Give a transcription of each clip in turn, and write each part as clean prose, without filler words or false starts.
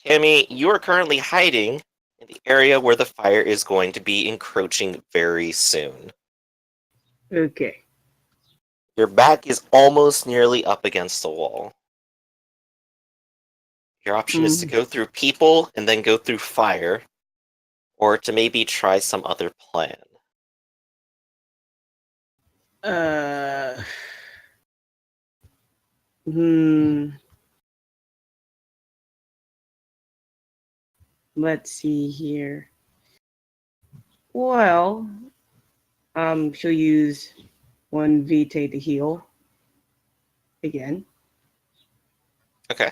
Tammy, you are currently hiding in the area where the fire is going to be encroaching very soon. Okay. Your back is almost nearly up against the wall. Your option is to go through people and then go through fire, or to maybe try some other plan. Uh. Hmm. Let's see here. Well, she'll use one VT to heal again. Okay.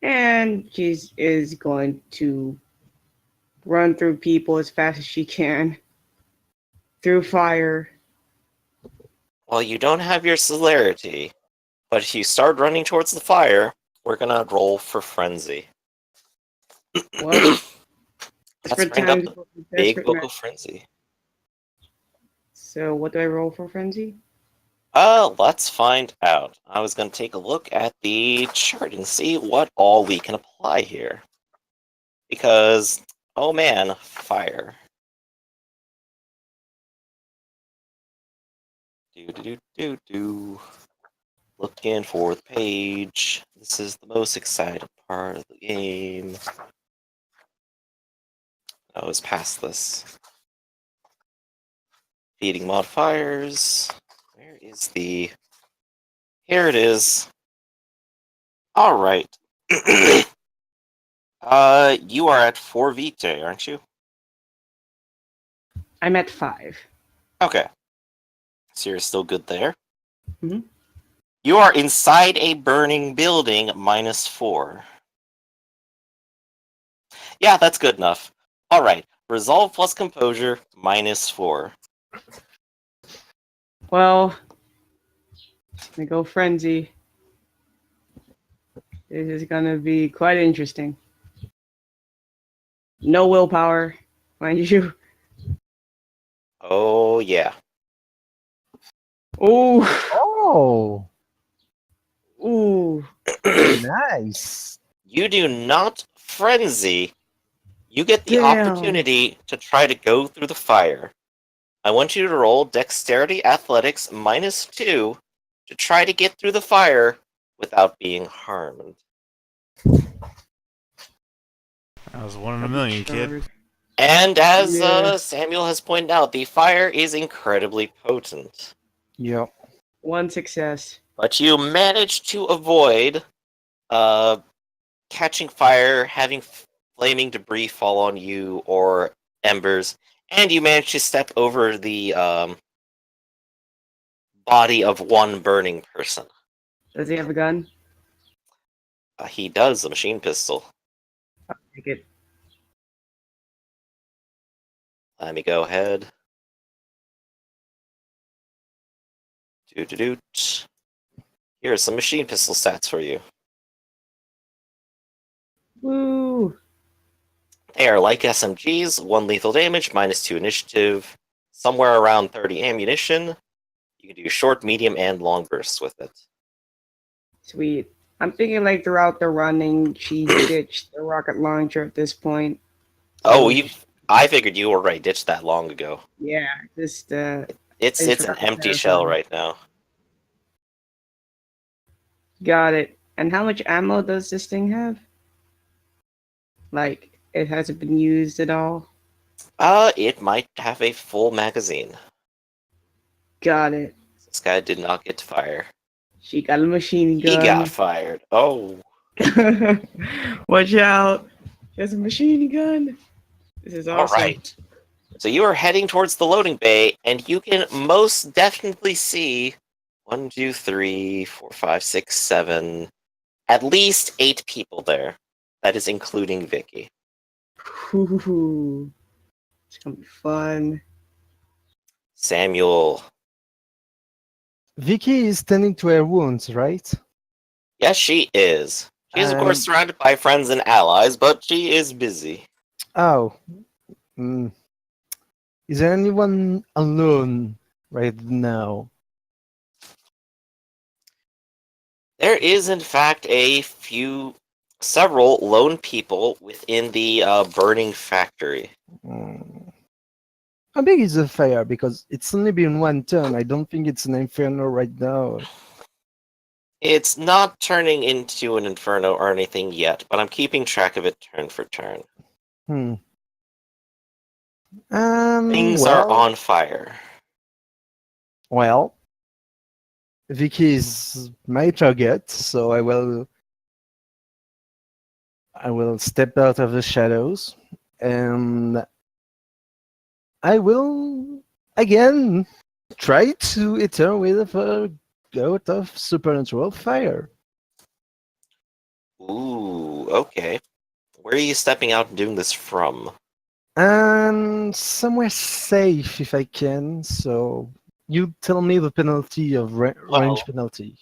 And is going to run through people as fast as she can. Through fire. Well, you don't have your celerity, but if you start running towards the fire, we're gonna roll for frenzy. Well, Let's desperate bring up times the call for big desperate book men. of frenzy. So what do I roll for frenzy? Let's find out. I was gonna take a look at the chart and see what all we can apply here. Because, oh man, fire. Do. Looking for the page. This is the most exciting part of the game. I was past this. Feeding modifiers. Where is the... Here it is. Alright. You are at 4 Vitae, aren't you? I'm at 5. Okay. So you're still good there. Mhm. You are inside a burning building, -4. Yeah, that's good enough. Alright. Resolve plus composure, -4. Well, I go frenzy. This is gonna be quite interesting. No willpower, mind you. Oh, yeah. Ooh, Oh, ooh. nice. You do not frenzy. You get the Damn. opportunity to try to go through the fire. I want you to roll Dexterity Athletics -2 to try to get through the fire without being harmed. That was 1 in a million, kid. Charged. And as Yeah. Samuel has pointed out, the fire is incredibly potent. Yep. One success. But you manage to avoid catching fire, having flaming debris fall on you, or embers, and you manage to step over the body of one burning person. Does he have a gun? He does, a machine pistol. I'll take it. Let me go ahead. Doot. Here's some machine pistol stats for you. Woo! They are like SMGs, 1 lethal damage, -2 initiative, somewhere around 30 ammunition. You can do short, medium, and long bursts with it. Sweet. I'm thinking like throughout the running, she ditched the rocket launcher at this point. Oh, So I figured you already ditched that long ago. yeah, just It's I just an forgot to empty pass shell on. right now. Got it. And how much ammo does this thing have? Like, it hasn't been used at all? It might have a full magazine. Got it. This guy did not get to fire. She got a machine He got gun. fired. Oh. Watch out. She has a machine gun. This is awesome. Alright. So you are heading towards the loading bay, and you can most definitely see 1, 2, 3, 4, 5, 6, 7, at least 8 people there. That is including Vicky. Ooh, it's gonna be fun. Samuel. Vicky is tending to her wounds, right? Yes, she is. She is, of course, surrounded by friends and allies, but she is busy. Oh. Mm. Is there anyone alone right now? There is, in fact, several lone people within the burning factory. Mm. How big is the fire? Because it's only been one turn. I don't think it's an inferno right now. It's not turning into an inferno or anything yet, but I'm keeping track of it turn for turn. Hmm. Things are Well, on fire. well, Vicky is my target, so I will step out of the shadows, and I will again try to hit her with a goat of supernatural fire. Ooh, okay. Where are you stepping out and doing this from? And somewhere safe if I can. So you tell me the penalty of range Well, penalty.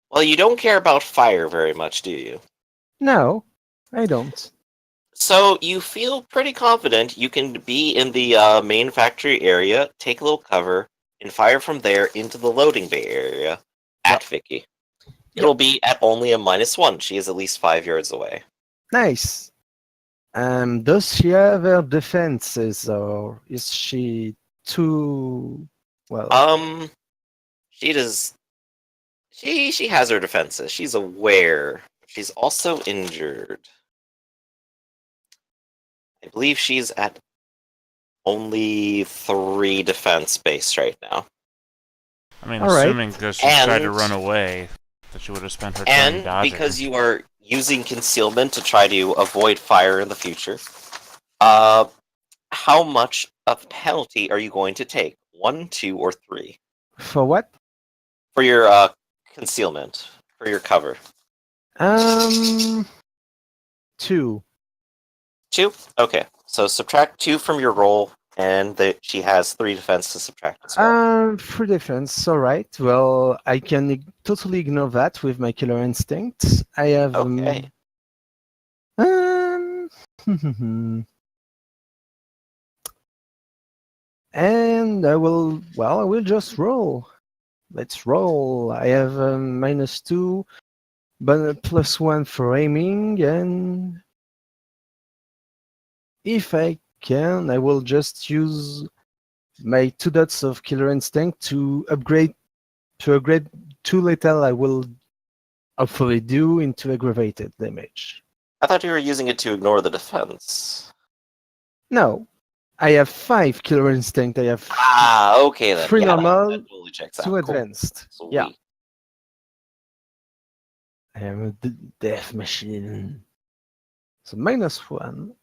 well, you don't care about fire very much, do you? No, I don't. So you feel pretty confident you can be in the main factory area, take a little cover, and fire from there into the loading bay area at Yep. Vicky. Yep. It'll be at only a -1. She is at least 5 yards away. Nice. Does she have her defenses, or is she too well? She does. She has her defenses. She's aware. She's also injured. I believe she's at only 3 defense base right now. I mean, All right. assuming that she tried to And- run away, that she would have spent her turn And dodging. because you are using concealment to try to avoid fire in the future, how much of penalty are you going to take? 1, 2, or 3 For what? for your concealment, for your cover? 2. 2. Okay, so subtract 2 from your roll, and she has 3 defense to subtract as well. 3 defense. All right. Well, I can totally ignore that with my killer instinct. I have. Okay. And I will. Well, I will just roll. Let's roll. I have -2, but +1 for aiming, and if I can, I will just use my 2 dots of killer instinct to upgrade 2 lethal. I will hopefully do into aggravated damage. I thought you were using it to ignore the defense. No, I have 5 killer instinct. I have Okay then. 3 Yeah, normal, that totally checks 2 out. Cool. advanced. Sweet. Yeah, I am a death machine. So -1.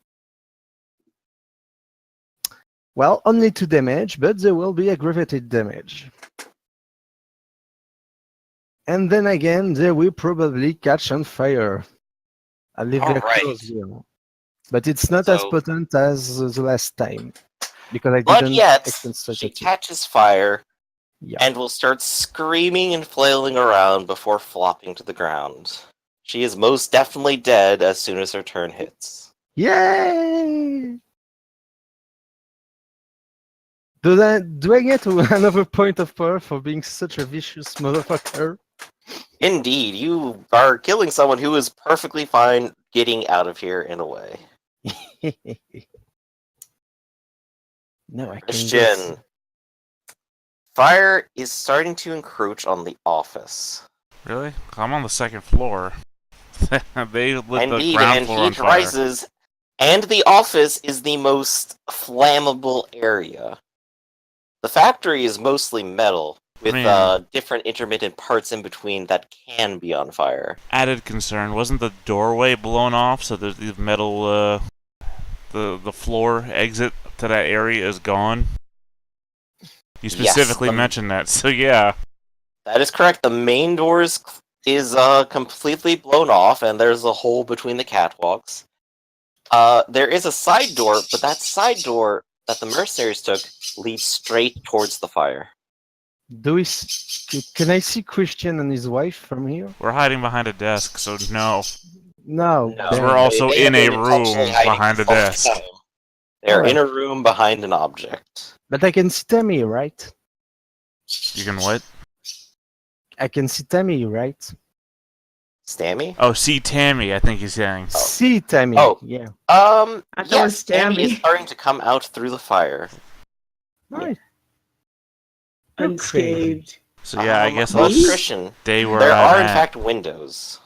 Well, only 2 damage, but there will be aggravated damage. And then again, they will probably catch on fire. I'll leave their Alright. close here. But it's not as So- potent as the last time. Because I But didn't yet, extend she strategy. catches fire Yeah. and will start screaming and flailing around before flopping to the ground. She is most definitely dead as soon as her turn hits. Yay! Do I get another point of power for being such a vicious motherfucker? Indeed, you are killing someone who is perfectly fine getting out of here in a way. No, I can Christian, fire is starting to encroach on the office. Really? I'm on the 2nd floor. They lit the Indeed, ground and floor on heat fire. rises, and the office is the most flammable area. The factory is mostly metal, with Man. different intermittent parts in between that can be on fire. Added concern, wasn't the doorway blown off so the metal, the floor exit to that area is gone? You specifically the- mentioned that, so yeah. That is correct. The main door is completely blown off, and there's a hole between the catwalks. There is a side door, but that side door that the mercenaries took leads straight towards the fire. Can I see Christian and his wife from here? We're hiding behind a desk, so no. No. No, We're damn. also they in have a been room intentionally hiding behind a this whole desk. time. They're Alright. in a room behind an object. But I can see Tammy, right? You can what? I can see Tammy, right? Stammy? Oh, see Tammy, I think he's saying. See, Tammy. Oh. Yeah. I thought it was Yes, Stammy is Stammy. starting to come out through the fire. Right. You're crazy. Unscathed. So yeah, I guess well, I'll Me? Christian, stay where there I'm are in at. fact windows.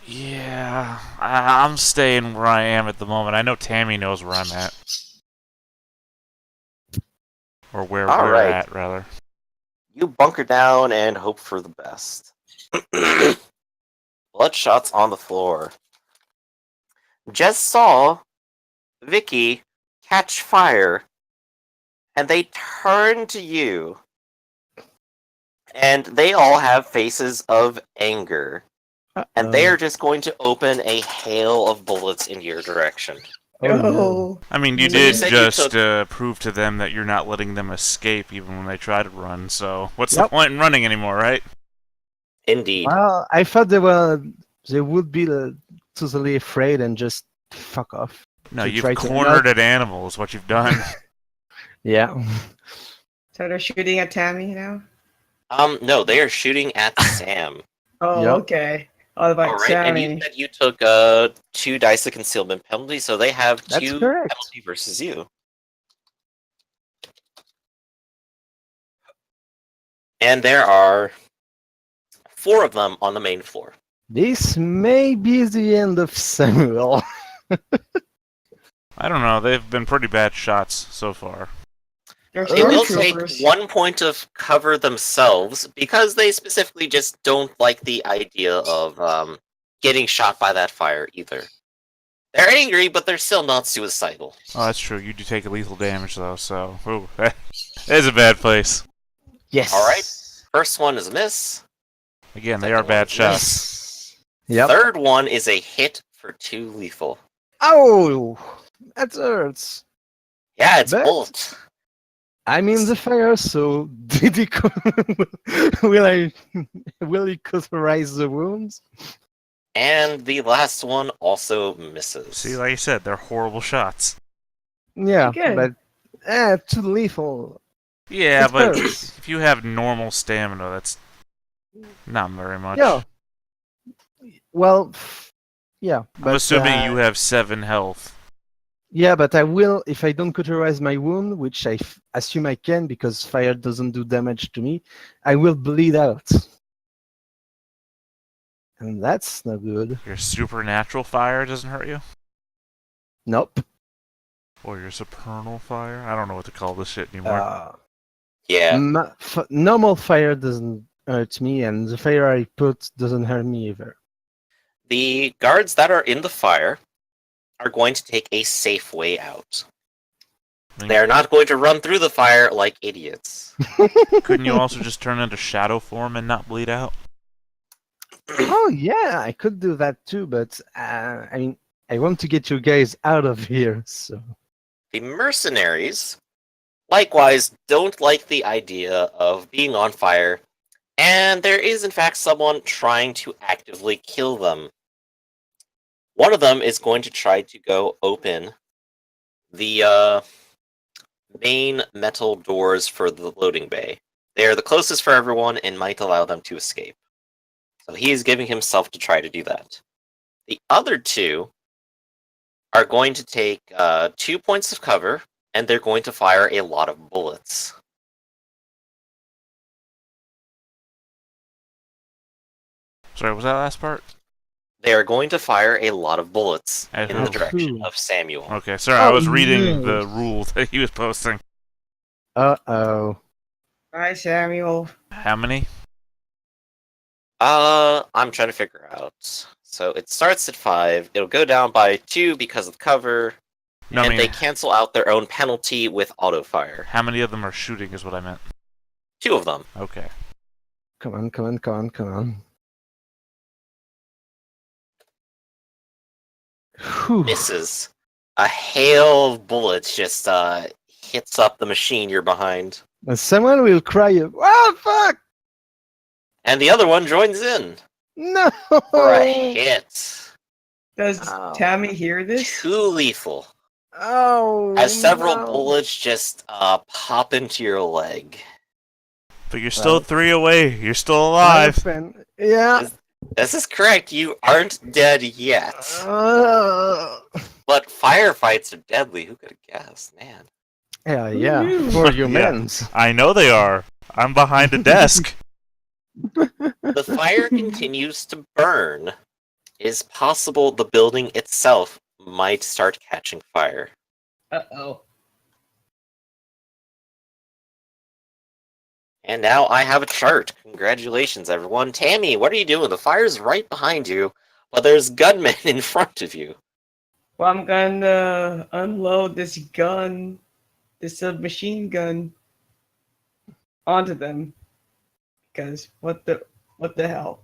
Yeah, I'm staying where I am at the moment. I know Tammy knows where I'm at. Or where All we're right. at, rather. You bunker down and hope for the best. Bloodshots on the floor. Just saw Vicky catch fire, and they turn to you, and they all have faces of anger, and they are just going to open a hail of bullets in your direction. Oh, no. I mean, you So you did said you just prove to them that you're not letting them escape even when they try to run, so what's the Yep. point in running anymore, right? Indeed. Well, I thought they would be totally afraid and just fuck off. No, To you've try to cornered an animal is what you've done. Yeah. So they're shooting at Tammy now? No, they are shooting at Sam. Oh, Yep. okay. All about All right, and you Sammy. said you took 2 dice of concealment penalty, so they have That's 2 correct. penalty versus you. And there are 4 of them on the main floor. This may be the end of Samuel. I don't know, they've been pretty bad shots so far. They're They will take stormtroopers. 1 point of cover themselves because they specifically just don't like the idea of getting shot by that fire either. They're angry, but they're still not suicidal. Oh, that's true. You do take lethal damage, though, so... Ooh, that is a bad place. Yes. All right. First one is a miss. Again, they Second are bad one's a shots. miss. Yep. Third one is a hit for 2 lethal. Oh, that hurts. Yeah, it's But- bullet. I'm in the fire, so did he will he cauterize the wounds? And the last one also misses. See, like you said, they're horrible shots. Yeah, Good. but too lethal. Yeah, It but hurts. if you have normal stamina, that's not very much. Yeah. Well, yeah. I'm assuming you have 7 health. Yeah, but I will if I don't cauterize my wound, which I assume I can because fire doesn't do damage to me. I will bleed out, and that's not good. Your supernatural fire doesn't hurt you? Nope. Or your supernal fire? I don't know what to call this shit anymore. Yeah. Normal fire doesn't hurt me, and the fire I put doesn't hurt me either. The guards that are in the fire are going to take a safe way out. They're not going to run through the fire like idiots. Couldn't you also just turn into shadow form and not bleed out? Oh yeah, I could do that too, but I mean, I want to get you guys out of here. So The mercenaries, likewise, don't like the idea of being on fire, and there is in fact someone trying to actively kill them. One of them is going to try to go open the main metal doors for the loading bay. They are the closest for everyone and might allow them to escape. So he is giving himself to try to do that. The other 2 are going to take 2 points of cover, and they're going to fire a lot of bullets. Sorry, was that last part? They are going to fire a lot of bullets At in who? the direction Who? of Samuel. Okay, sorry, I Oh, was reading no. the rule that he was posting. oh. Bye, Samuel. How many? I'm trying to figure out. So it starts at 5. It'll go down by 2 because of cover, No, I and mean, they cancel out their own penalty with auto fire. how many of them are shooting is what I meant. 2 of them. Okay. Come on. Whew. Misses. A hail of bullets just hits up the machine you're behind. And someone will cry, "Oh fuck! And the other one joins in No!" for a hit. Does Ow. Tammy hear this? 2 lethal. Oh. As several no. bullets just pop into your leg. But you're still Well, 3 away. You're still my alive. friend. Yeah. This is correct. You aren't dead yet. Uh, But firefights are deadly. Who could have guessed, man? yeah. knew? For Yeah. humans. I know they are. I'm behind a desk. The fire continues to burn. It is possible the building itself might start catching fire. Uh-oh. And now I have a chart. Congratulations, everyone. Tammy, what are you doing? The fire's right behind you, but there's gunmen in front of you. Well, I'm gonna unload this gun, this submachine gun, onto them. Because what the hell?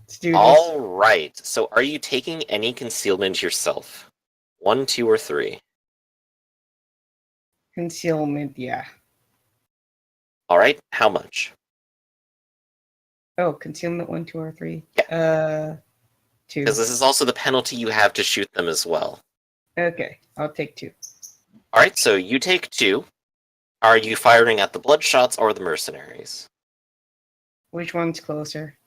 Let's do this. All right. So are you taking any concealment yourself? 1, 2, or 3? Concealment, yeah. All right. How much? Oh, concealment 1, 2, or 3. 2. Because this is also the penalty you have to shoot them as well. Okay, I'll take 2. All right. So you take 2. Are you firing at the bloodshots or the mercenaries? Which one's closer?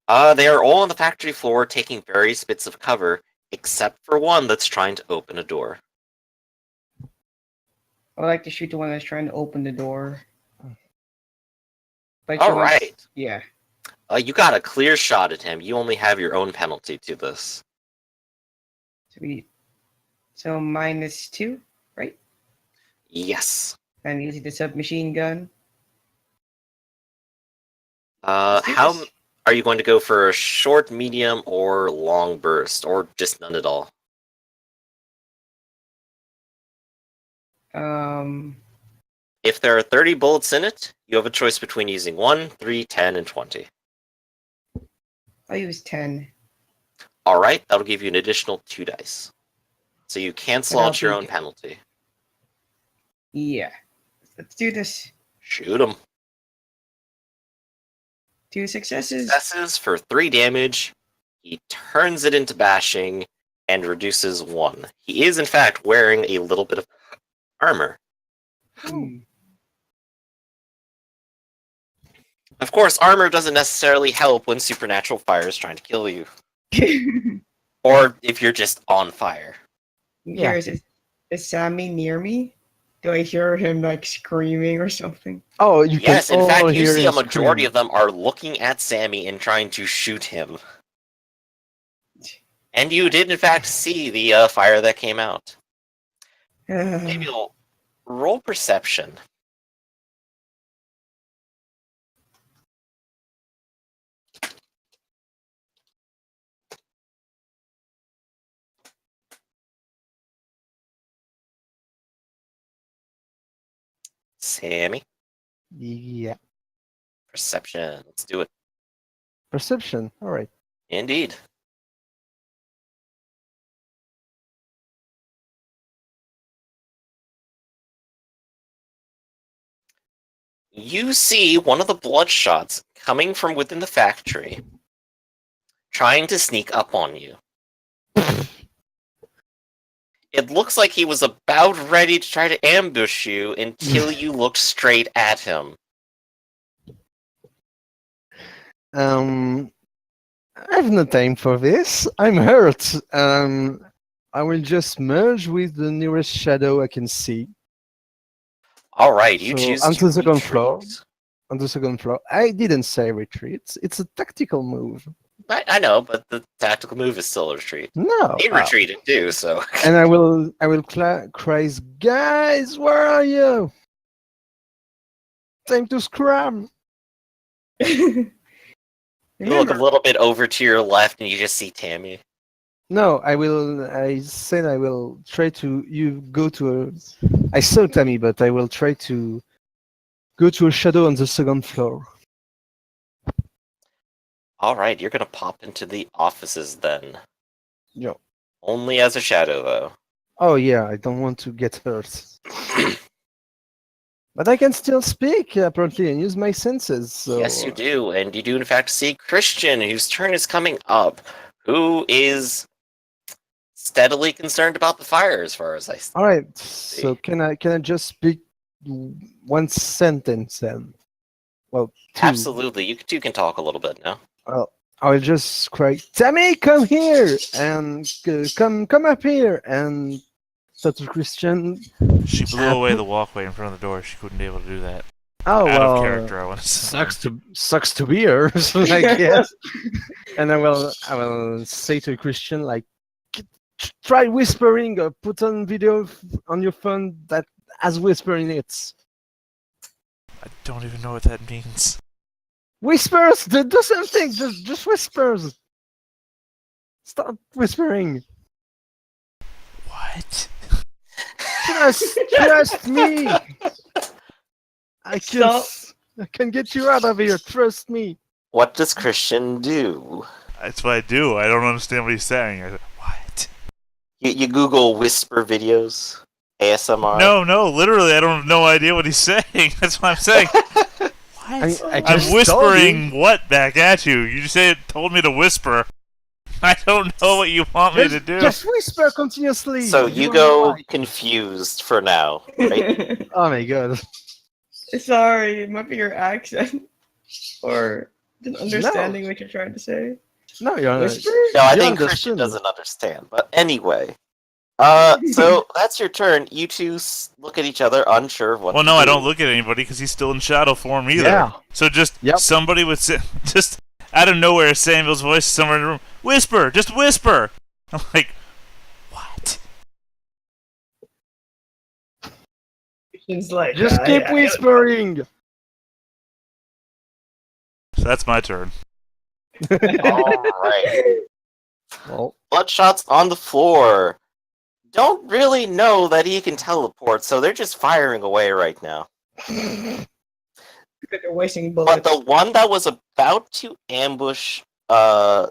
They are all on the factory floor taking various bits of cover, except for one that's trying to open a door. I would like to shoot the one that's trying to open the door. But All you want- right. Yeah. You got a clear shot at him. You only have your own penalty to this. Sweet. So -2, right? Yes. I'm using the submachine gun. How are you going to go for a short, medium, or long burst, or just none at all? If there are 30 bullets in it, you have a choice between using 1, 3, 10, and 20. I'll use 10. All right, that'll give you an additional 2 dice. So you cancel But I'll out your be own good. penalty. Yeah. Let's do this. Shoot him. 2 successes. Successes for 3 damage. He turns it into bashing and reduces 1. He is, in fact, wearing a little bit of armor. Hmm. Of course, armor doesn't necessarily help when supernatural fire is trying to kill you. Or if you're just on fire. Yeah. Curious, is Sammy near me? Do I hear him like screaming or something? Oh, you Yes, can in fact, all you hear see a him majority scream. of them are looking at Sammy and trying to shoot him. And you did, in fact, see the fire that came out. Maybe you'll roll perception. Sammy, Yeah. perception. Let's do it. Perception. All right. Indeed. You see one of the bloodshots coming from within the factory, trying to sneak up on you. It looks like he was about ready to try to ambush you until you looked straight at him. I have no time for this. I'm hurt. I will just merge with the nearest shadow I can see. All right, you So, choose onto to the second retreat. floor. On the second floor. I didn't say retreat. It's a tactical move. I know, but the tactical move is still a retreat. No. He retreated too, so And I will cry, guys, where are you? Time to scram. you look a Remember, little bit over to your left and you just see Tammy. No, I said I will try to. You go to a. I saw Tammy, but I will try to go to a shadow on the second floor. All right, you're gonna pop into the offices then. Yeah. Only as a shadow, though. Oh yeah, I don't want to get hurt. But I can still speak apparently and use my senses. So. Yes, you do, and you do in fact see Christian, whose turn is coming up, who is steadily concerned about the fire, as far as I see. All right. So can I just speak one sentence then? Well, two. Absolutely, you two can talk a little bit now. Well, I'll just cry, Tammy, come here, and come up here, and talk to Christian. She blew away the walkway in front of the door. She couldn't be able to do that. Oh Out well, of character, I want to say. sucks to be her, I guess. And I will say to Christian like, try whispering or put on video on your phone that has whispering it. I don't even know what that means. Whispers, do something, just whispers. Stop whispering. What? Trust me. I can get you out of here. Trust me. What does Christian do? That's what I do. I don't understand what he's saying. I said, what? You Google whisper videos, ASMR. No, literally, I don't have no idea what he's saying. That's what I'm saying. What? I just I'm told whispering you. what back at you? You just told me to whisper. I don't know what you want me to do. Just whisper continuously. So you go confused for now, right? Oh my god. Sorry, it might be your accent or just understanding what you're trying to say. No, you're Whisper? No, I You think understood. Christian doesn't understand. But anyway, so that's your turn. You two look at each other, unsure of what. Well, to no, do. I don't look at anybody because he's still in shadow form either. Yeah. So just Yep. somebody would say, just out of nowhere, Samuel's voice somewhere in the room, whisper, just whisper. I'm like, what? It's like, Just keep whispering. So that's my turn. All right. Well, Bloodshot's on the floor. Don't really know that he can teleport, so they're just firing away right now. Because they're wasting But bullets. the one that was about to ambush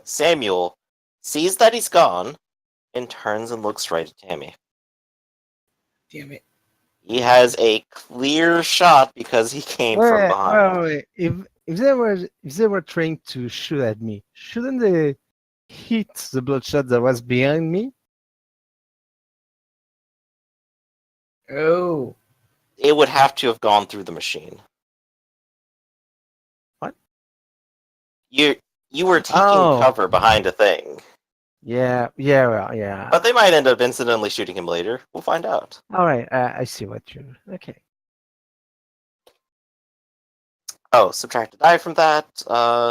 Samuel sees that he's gone and turns and looks right at Tammy. Damn it. He has a clear shot because he came from behind. wait. If they were trying to shoot at me, shouldn't they hit the bloodshot that was behind me? Oh. It would have to have gone through the machine. What? You were taking Oh. cover behind a thing. Yeah. But they might end up incidentally shooting him later. We'll find out. All right, I see what you. Okay. Oh, subtract a die from that.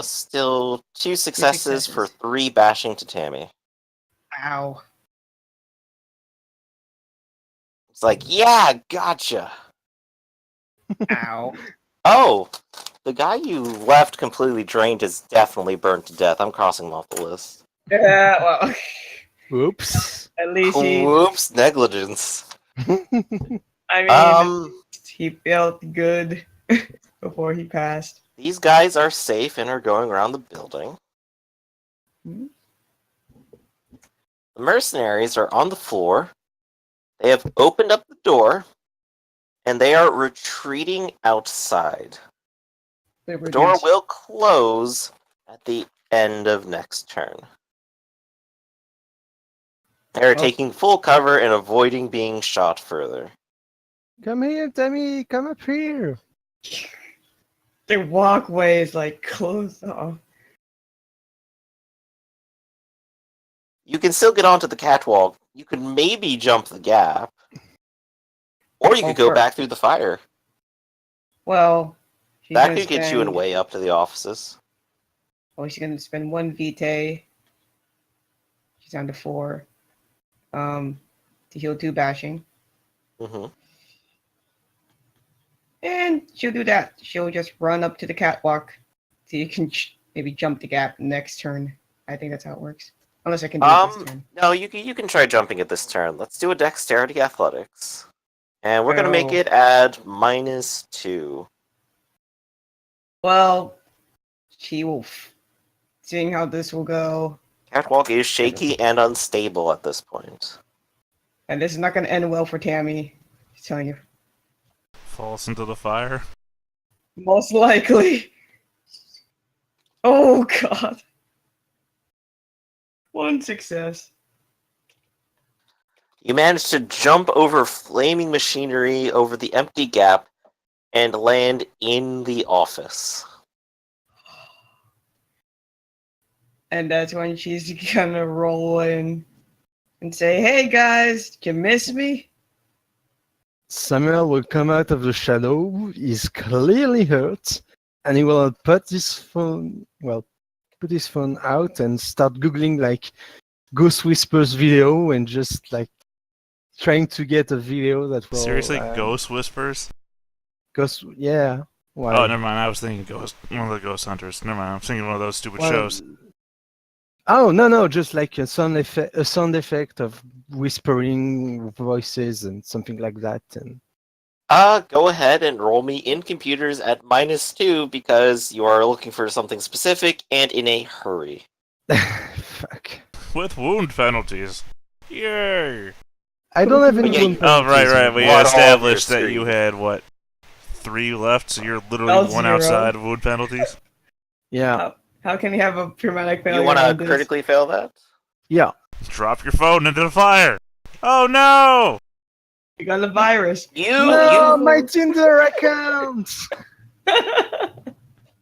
Still 2 successes for 3 bashing to Tammy. Ow. It's like, yeah, gotcha. Ow. Oh, the guy you left completely drained is definitely burned to death. I'm crossing him off the list. Yeah, well, Oops. at least Whoops, negligence. I mean, he felt good before he passed. These guys are safe and are going around the building. Hmm? The mercenaries are on the floor. They have opened up the door, and they are retreating outside. The door will close at the end of next turn. They're taking full cover and avoiding being shot further. Come here, Tammy. Come up here. Their walkway is like closed off. You can still get onto the catwalk. You could maybe jump the gap. Or you could go back through the fire. Well, That could get you in way up to the offices. Oh, she's gonna spend 1 vitae. She's down to 4. To heal 2 bashing. Mm-hmm. And she'll do that. She'll just run up to the catwalk. So you can maybe jump the gap next turn. I think that's how it works. Unless I can do it this turn. No, you can try jumping it this turn. Let's do a dexterity athletics. And we're going to make it add -2. Well, she will... Seeing how this will go... Catwalk is shaky and unstable at this point. And this is not going to end well for Tammy. Just telling you. Falls into the fire. Most likely. Oh, God. 1 success. You manage to jump over flaming machinery over the empty gap and land in the office. And that's when she's gonna roll in and say, "Hey guys, did you miss me?" Samuel will come out of the shadow. He's clearly hurt, and he will put his phone out and start googling like Ghost Whispers video and just like trying to get a video that will Seriously, Ghost Whispers? Ghost, yeah. Why? Oh, never mind. I was thinking one of the Ghost Hunters. Never mind. I'm thinking one of those stupid shows. Oh no, just like a sound effect of whispering voices and something like that. And Go ahead and roll me in computers at -2 because you are looking for something specific and in a hurry. fuck, With wound penalties. Yay! I don't have any. Yeah, wound Oh, right. penalties. We Blood all over established your that you screen. had, what, 3 left, so you're literally That's 1 zero. outside of wound penalties? Yeah, How can you have a traumatic failure You want on to this? critically fail that? yeah. Drop your phone into the fire! Oh no! You got the virus. No, my Tinder account.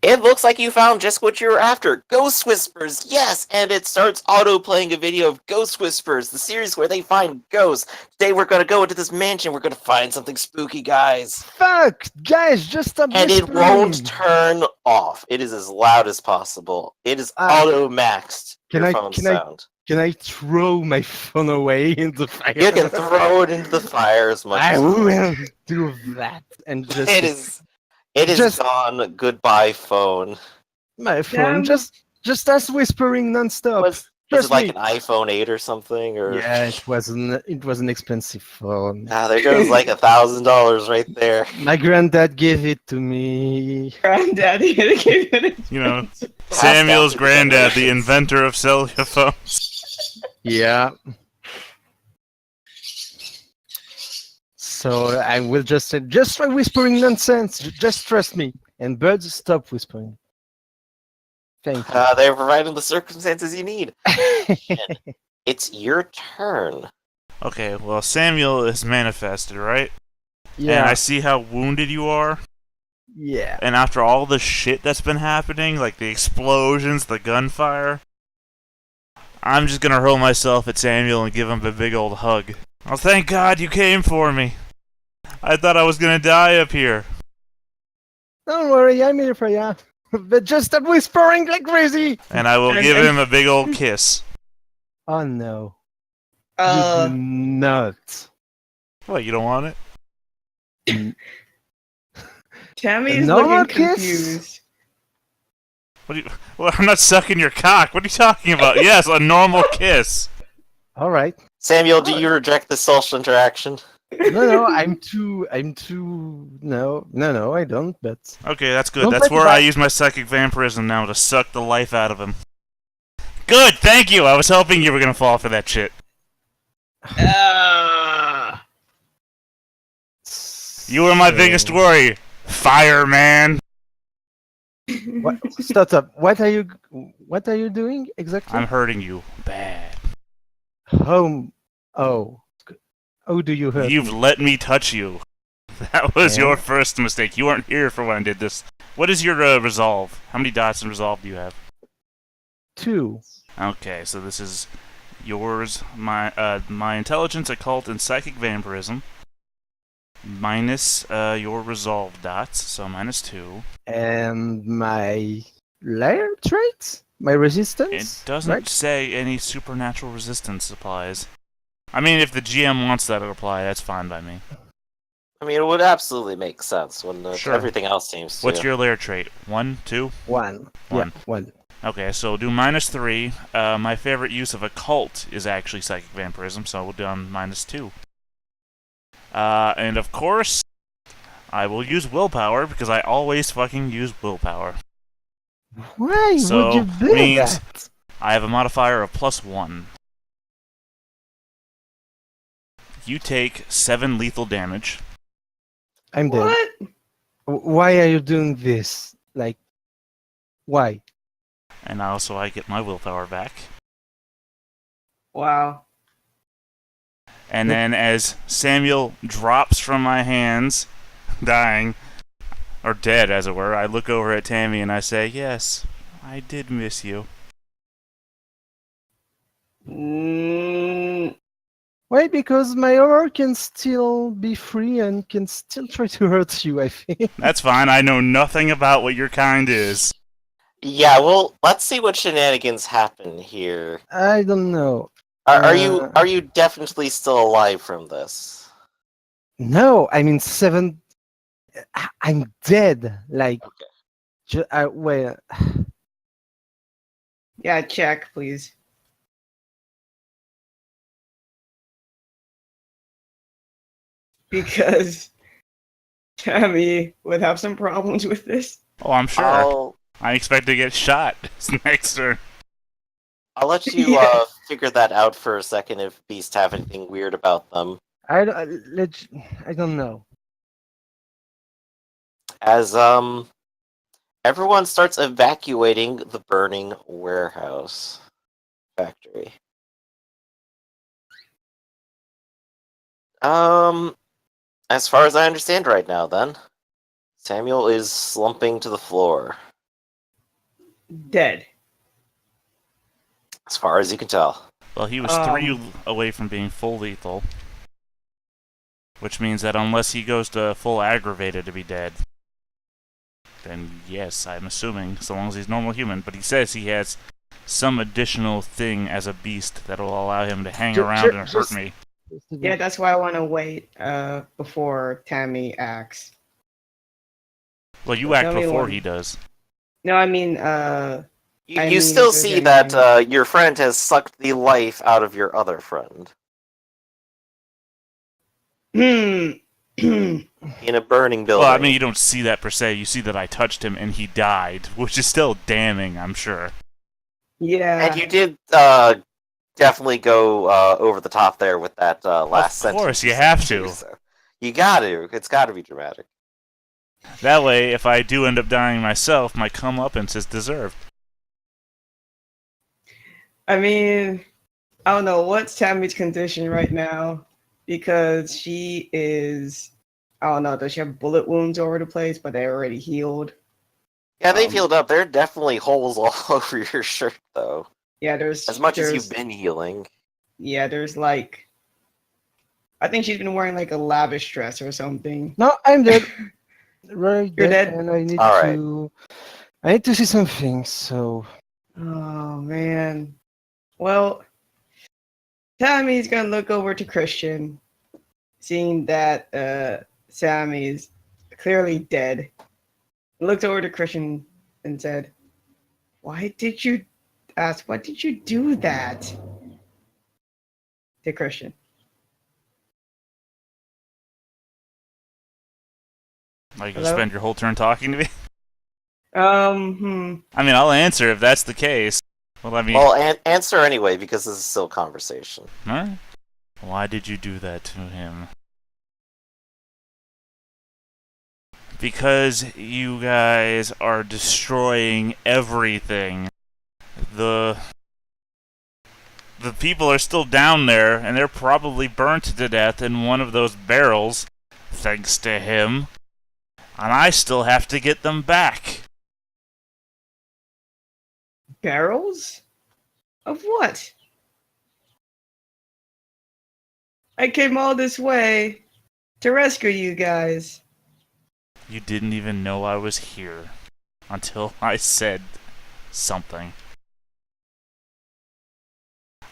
It looks like you found just what you were after. Ghost Whispers, yes! And it starts auto-playing a video of Ghost Whispers, the series where they find ghosts. Today we're gonna go into this mansion, we're gonna find something spooky, guys. Fuck, guys, just stop And it whispering. won't turn off. It is as loud as possible. It is auto-maxed Can your I- phone can I- sound. Can I throw my phone away in the fire? You can throw it into the fire as much I as you want. will do that and just It is just- gone. Goodbye, phone. my phone Damn. just us whispering nonstop. Was Trust it like me. an iPhone 8 or something? Or Yeah, it was an expensive phone. there goes like $1,000 right there. My granddad gave it to me. Granddaddy gonna give it. You know, down Samuel's through the granddad, the generations. inventor of cellular phones. Yeah. So I will just say, just try whispering nonsense. Just trust me. And birds, stop whispering. Thank They're providing the circumstances you need. you. It's your turn. Okay, well, Samuel is manifested, right? And yeah. I see how wounded you are. Yeah. And after all the shit that's been happening, like the explosions, the gunfire, I'm just gonna hurl myself at Samuel and give him a big old hug. Oh, thank God you came for me. I thought I was gonna die up here. Don't worry, I'm here for ya. But just stop whispering like crazy. And I will And- give and- him a big old kiss. Oh no. You do not. What, you don't want it? Tammy's No more looking kiss? confused. What do you... Well, I'm not sucking your cock. What are you talking about? Yes, a normal kiss. All right. Samuel, do you reject the social interaction? No, I'm too. No, I don't. But Okay, that's good. Don't That's take it where I back. use my psychic vampirism now to suck the life out of him. Good, thank you. I was hoping you were gonna fall for that shit. You were my biggest worry, fireman. What? Stop. What are you doing exactly? I'm hurting you bad. Home. Oh. Oh, do you hurt? You've me? let me touch you. That was Yeah. your first mistake. You weren't here for when I did this. What is your resolve? How many dots in resolve do you have? 2. Okay, so this is yours, my intelligence, occult, and psychic vampirism. Minus your resolve dots, so -2. And my layer traits? My resistance? It doesn't right? say any supernatural resistance applies. I mean, if the GM wants that to apply, that's fine by me. I mean, it would absolutely make sense when Sure. everything else seems to. What's your layer trait? 1, 2? 1. One. Yeah, 1. Okay, so we'll do -3. My favorite use of occult is actually psychic vampirism, so we'll do on -2. And of course, I will use willpower because I always fucking use willpower. Why So, would you do means- that? I have a modifier of +1. You take 7 lethal damage. I'm dead. What? Why are you doing this? Like, why? And also I get my willpower back. Wow. And then as Samuel drops from my hands, dying, or dead, as it were, I look over at Tammy and I say, "Yes, I did miss you." Mm, Why? Because my horror can still be free and can still try to hurt you, I think. That's fine. I know nothing about what your kind is. Yeah, well, let's see what shenanigans happen here. I don't know. Are you definitely still alive from this? No, I mean, I'm dead. Like, Okay. wait. yeah, check, please. Because Tammy would have some problems with this. Oh, I'm sure. I expect to get shot next turn. I'll let you Yeah. figure that out for a second if beasts have anything weird about them. I don't know. As everyone starts evacuating the burning warehouse factory. As far as I understand right now, then Samuel is slumping to the floor. Dead. As far as you can tell. Well, he was 3 away from being full lethal. Which means that unless he goes to full aggravated to be dead, then yes, I'm assuming, so long as he's normal human. But he says he has some additional thing as a beast that'll allow him to hang around and hurt me. Yeah, that's why I want to wait before Tammy acts. Well, you So act tell me before when. he does. No, I mean, You still see that your friend has sucked the life out of your other friend in a burning building. Well, I mean, you don't see that per se. You see that I touched him and he died, which is still damning, I'm sure. Yeah. And you did definitely go over the top there with that last sentence. Of course, you have to. So you got to. It's got to be dramatic. That way, if I do end up dying myself, my comeuppance is deserved. I mean, I don't know what's Tammy's condition right now because she is. I don't know. Does she have bullet wounds all over the place, but they're already healed? Yeah, they've healed up. There are definitely holes all over your shirt, though. Yeah, there's as much as you've been healing. Yeah, there's like. I think she's been wearing like a lavish dress or something. No, I'm dead. Right, You're dead? and I need All to. I need to see some things. So. Oh man. Well, Tammy's gonna look over to Christian, seeing that Sammy's clearly dead. Looked over to Christian and said, why did you do that? To Christian. Like, you Hello? spend your whole turn talking to me? Hmm. I mean, I'll answer if that's the case. Well, I mean... Well, answer anyway, because this is still conversation. Alright. Why did you do that to him? Because you guys are destroying everything. The people are still down there, and they're probably burnt to death in one of those barrels, thanks to him. And I still have to get them back. Barrels? Of what? I came all this way to rescue you guys. You didn't even know I was here until I said something.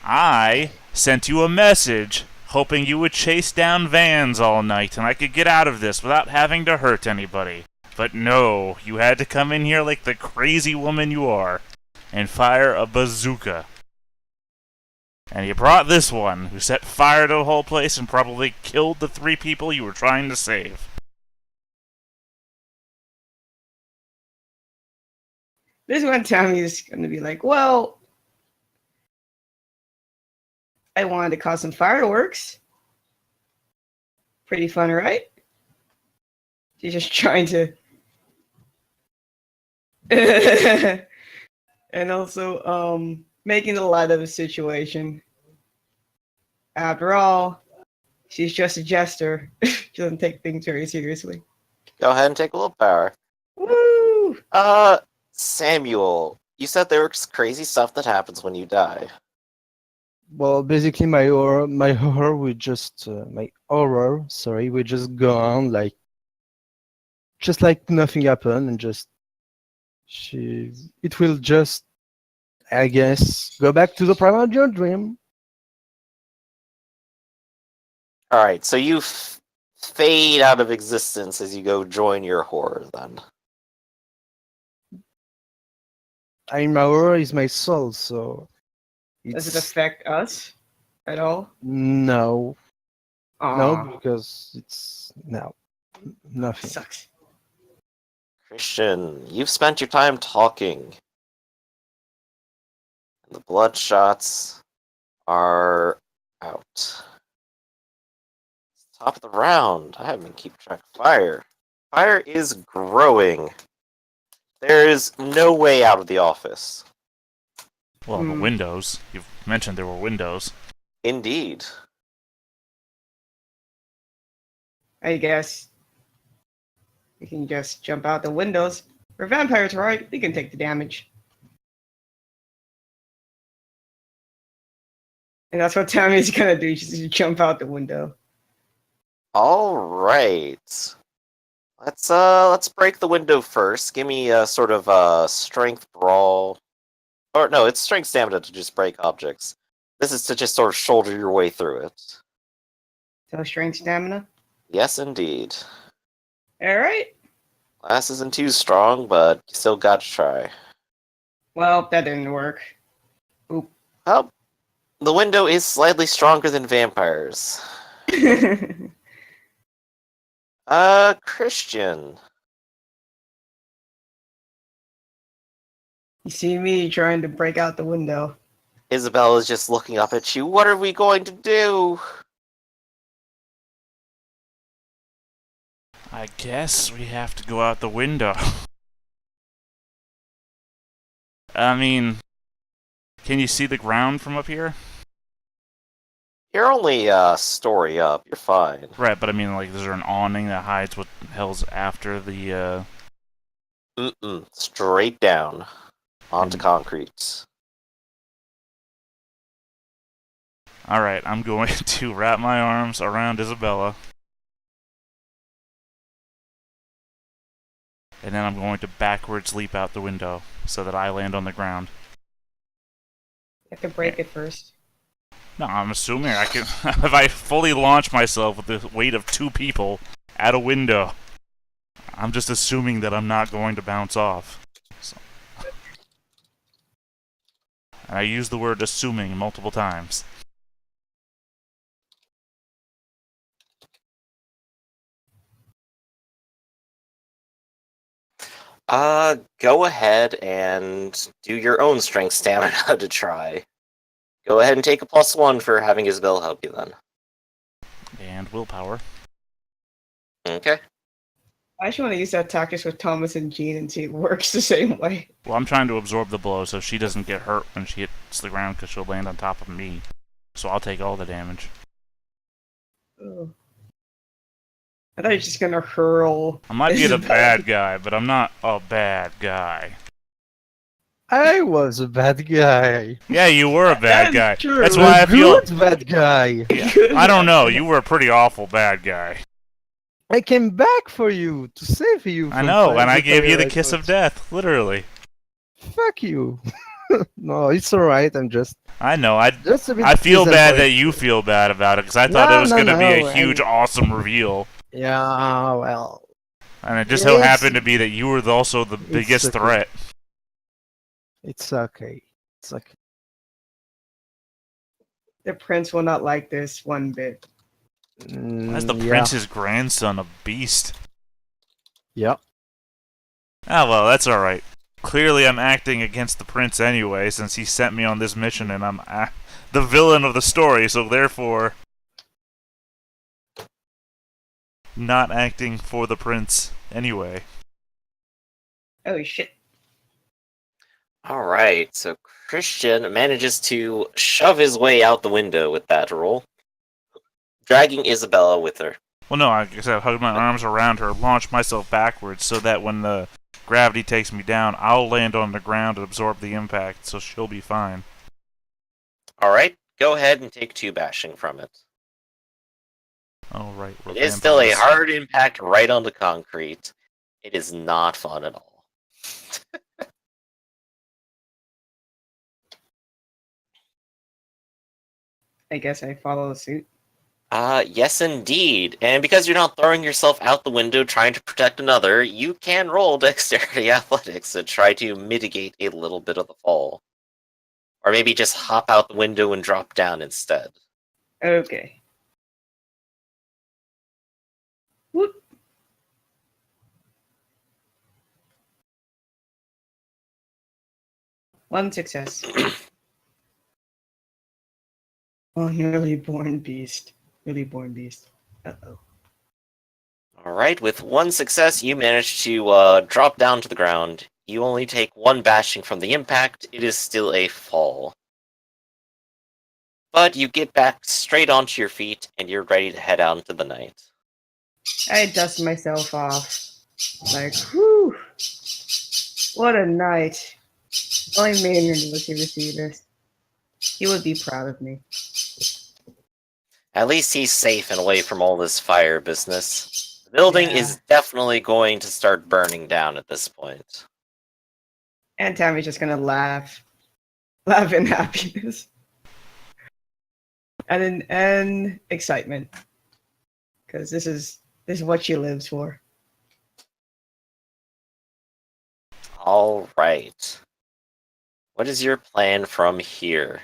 I sent you a message hoping you would chase down vans all night and I could get out of this without having to hurt anybody. But no, you had to come in here like the crazy woman you are and fire a bazooka. And you brought this one, who set fire to the whole place and probably killed the 3 people you were trying to save. This one Tammy's gonna be like, well, I wanted to cause some fireworks. Pretty fun, right? She's just trying to and also making a light of the situation. After all, she's just a jester. She doesn't take things very seriously. Go ahead and take a willpower. Woo! Samuel, you said there was crazy stuff that happens when you die. Well, basically, my horror would just would just go on just like nothing happened, and it will just, I guess, go back to the primordial dream. All right, so you fade out of existence as you go join your horror. Then. I mean, my horror is my soul, so Does it it's affect us at all? no, Aw, because it's no nothing. sucks. Christian, you've spent your time talking. And the bloodshots are out. Top of the round. I haven't been keeping track of fire. Fire is growing. There is no way out of the office. Well, the windows. You've mentioned there were windows. Indeed. I guess we can just jump out the windows. We're vampires, right? We can take the damage. And that's what Tammy's gonna do. She's gonna jump out the window. All right. Let's break the window first. Give me a sort of strength brawl. Or no, it's strength stamina to just break objects. This is to just sort of shoulder your way through it. So strength stamina. Yes, indeed. All right. Glass isn't too strong, but you still got to try. Well, that didn't work. Well, the window is slightly stronger than vampires. Christian. You see me trying to break out the window. Isabel is just looking up at you. What are we going to do? I guess we have to go out the window. I mean, can you see the ground from up here? You're only a story up. You're fine. Right, but I mean, like, is there an awning that hides what the hell's after the, Straight down. Onto concrete. Alright, I'm going to wrap my arms around Isabella. And then I'm going to backwards leap out the window so that I land on the ground. You have to break it first. No, I'm assuming I can. If I fully launch myself with the weight of 2 people at a window, I'm just assuming that I'm not going to bounce off. So. And I use the word assuming multiple times. Go ahead and do your own strength stamina to try. Go ahead and take a +1 for having Isabel help you then. And willpower. Okay. I actually want to use that tactics with Thomas and Jean and see if it works the same way. Well, I'm trying to absorb the blow so she doesn't get hurt when she hits the ground because she'll land on top of me. So I'll take all the damage. Ugh. I thought you were just gonna hurl. I might be the Isabel. bad guy, but I'm not a bad guy. I was a bad guy. Yeah, you were a bad That guy. is true. That's why I feel. Good bad guy. I don't know. You were a pretty awful bad guy. I came back for you to save you. I from know, and I the gave you the fire kiss of experts. death, literally. Fuck you. No, it's alright. I'm just I know. a bit I feel bad disappointed. that you feel bad about it because I thought No, it was no, going to be no, a huge, awesome reveal, Yeah, well, and it just so happened to be that you were also the biggest okay. threat. it's okay. It's okay. The prince will not like this one bit. As the Yeah. prince's grandson, a beast. Yep. Ah, well, that's all right. Clearly, I'm acting against the prince anyway, since he sent me on this mission, and I'm the villain of the story. So therefore, not acting for the prince anyway. Oh shit. Alright, so Christian manages to shove his way out the window with that roll, dragging Isabella with her. Well, no, I said hug my arms around her, launch myself backwards so that when the gravity takes me down, I'll land on the ground and absorb the impact, so she'll be fine. Alright, go ahead and take 2 bashing from it. Oh, right, we're It is still a vampires. hard impact right on the concrete. It is not fun at all. I guess I follow suit. Yes indeed. And because you're not throwing yourself out the window trying to protect another, you can roll dexterity athletics to try to mitigate a little bit of the fall. Or maybe just hop out the window and drop down instead. Okay. Whoop. One success. Oh, nearly born beast. Really born beast. Uh-oh. Alright, with 1 success, you manage to drop down to the ground. You only take 1 bashing from the impact. It is still a fall. But you get back straight onto your feet, and you're ready to head out into the night. I dust myself off. Like, whew. What a night. Only Maynard was here to see this. He would be proud of me. At least he's safe and away from all this fire business. The building Yeah. is definitely going to start burning down at this point. And Tammy's just gonna laugh. Laugh in happiness. And excitement. Because this is what she lives for. Alright. What is your plan from here?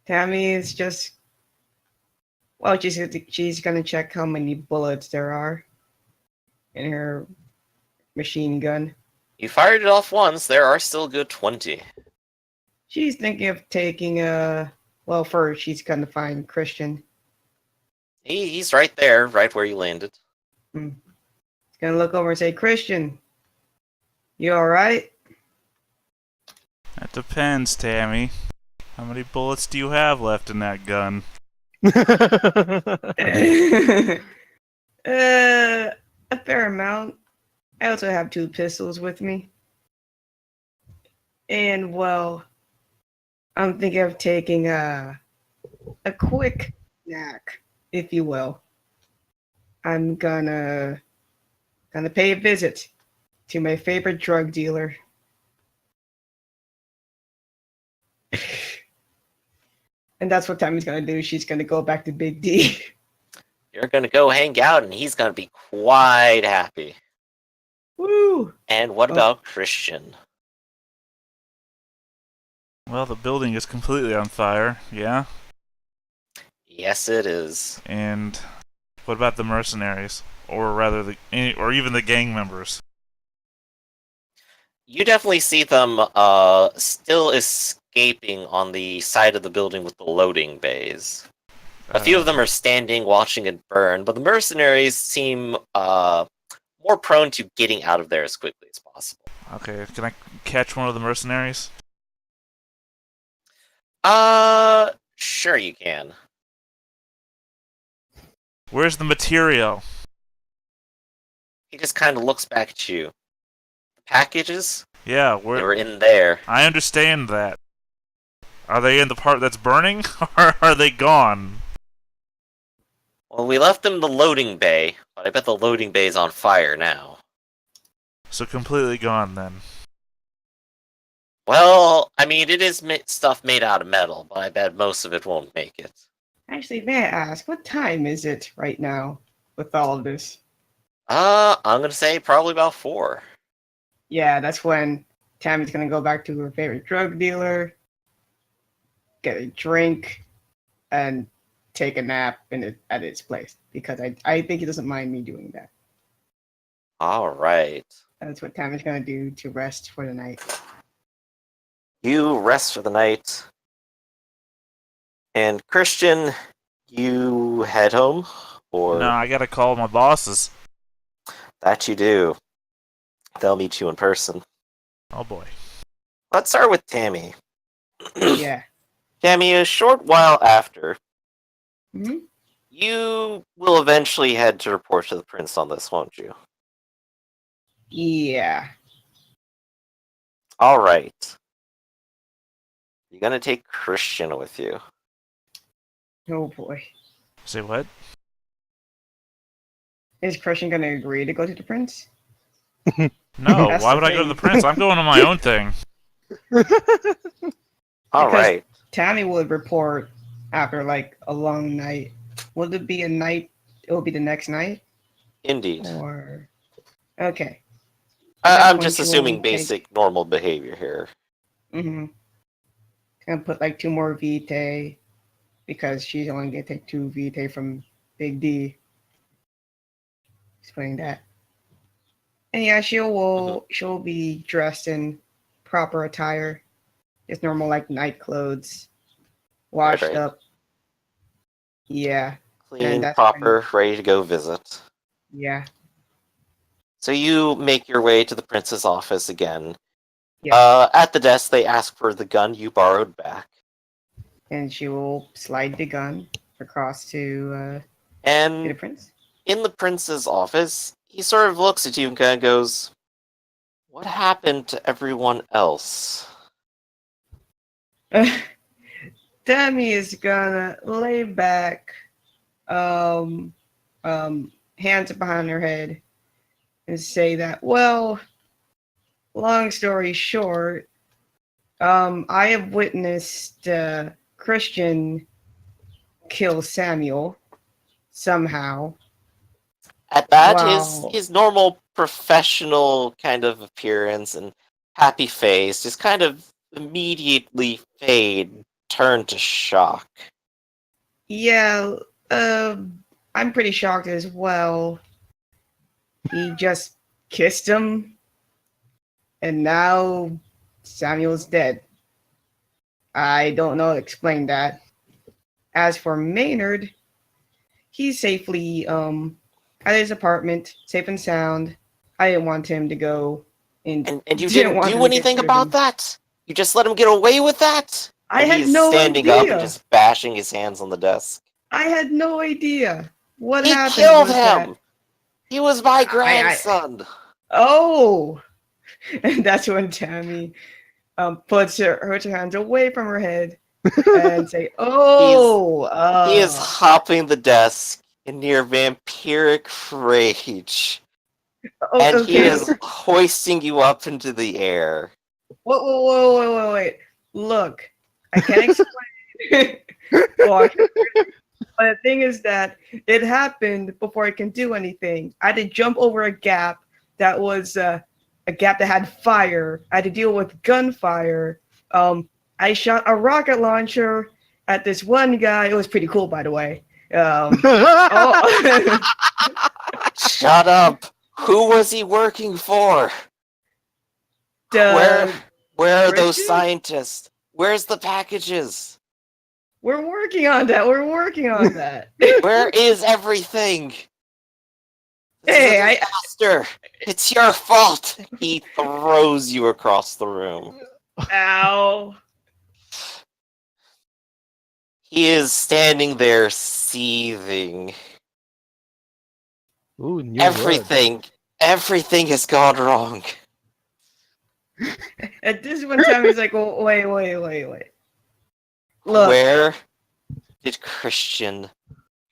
Tammy is just, well, she's gonna check how many bullets there are in her machine gun. You fired it off once, there are still a good 20. She's thinking of taking well, first she's gonna find Christian. He's right there, right where you landed. She's gonna look over and say, Christian, you alright? That depends, Tammy. How many bullets do you have left in that gun? A fair amount. I also have 2 pistols with me. And, well, I'm thinking of taking a quick snack, if you will. I'm gonna pay a visit to my favorite drug dealer. And that's what Tammy's gonna do. She's gonna go back to Big D. You're gonna go hang out, and he's gonna be quite happy. Woo! And what about Christian? Well, the building is completely on fire, yeah? Yes, it is. And what about the mercenaries? Or rather, or even the gang members? You definitely see them still escaping on the side of the building with the loading bays. A few of them are standing watching it burn, but the mercenaries seem more prone to getting out of there as quickly as possible. Okay, can I catch one of the mercenaries? Sure you can. Where's the material? He just kind of looks back at you. The packages? Yeah, They where? were in there. I understand that. Are they in the part that's burning, or are they gone? Well, we left them in the loading bay, but I bet the loading bay is on fire now. So completely gone then. Well, I mean, it is stuff made out of metal, but I bet most of it won't make it. Actually, may I ask, what time is it right now with all of this? I'm gonna say probably about 4. Yeah, that's when Tammy's gonna go back to her favorite drug dealer, get a drink, and take a nap at its place. Because I think he doesn't mind me doing that. Alright. That's what Tammy's gonna do to rest for the night. You rest for the night. And Christian, you head home? Or No, I gotta call my bosses. that you do. They'll meet you in person. Oh boy. Let's start with Tammy. Yeah. Tammy, a short while after, Hmm. you will eventually head to report to the prince on this, won't you? Yeah. All right. You're gonna take Christian with you. Oh boy. Say what? Is Christian gonna agree to go to the prince? No, That's why the would I go to thing. the prince? I'm going on my own thing. All Because- right. Tammy would report after like a long night. Would it be a night? It will be the next night, Indeed. or okay. At that I'm point, just she will assuming basic normal behavior here. Mm-hmm. Gonna put like 2 more Vitae because she's only gonna take 2 Vitae from Big D. Explain that. And yeah, she'll be dressed in proper attire, just normal like night clothes, washed right. up. Yeah, Clean, that's proper, ready to go visit. yeah, So you make your way to the prince's office again. yeah. At the desk, they ask for the gun you borrowed back. And she will slide the gun across to the And prince. in the prince's office, he sort of looks at you and kind of goes, "What happened to everyone else?" Tammy is gonna lay back, hands behind her head, and say that, well, long story short, I have witnessed Christian kill Samuel somehow. At that, Wow. his normal professional kind of appearance and happy face just kind of immediately fade, turn to shock. Yeah, I'm pretty shocked as well. He just kissed him, and now Samuel's dead. I don't know how to explain that. As for Maynard, he's safely at his apartment, safe and sound. I didn't want him to go And you didn't didn't want do him to get anything rid of about him. that? You just let him get away with that? I And had he's no standing up and idea. just bashing his hands on the desk. I had no idea. What He happened killed was him! that He was my I grandson! oh, and that's when Tammy puts her hands away from her head and say, "Oh, He is hopping the desk in near vampiric rage. And he okay." is hoisting you up into the air. Wait. Look, I can't explain. Well, but the thing is that it happened before I can do anything. I had to jump over a gap that was a gap that had fire. I had to deal with gunfire. I shot a rocket launcher at this one guy. It was pretty cool, by the way. Oh, Shut up! Who was he working for? Where the are those Christian? scientists? Where's the packages? We're working on that. We're working on that. Where is everything? This Hey, is a disaster. It's your fault. He throws you across the room. Ow. He is standing there seething. Ooh, new Everything has gone wrong. At this one time, he's like, oh, wait. Look, Where did Christian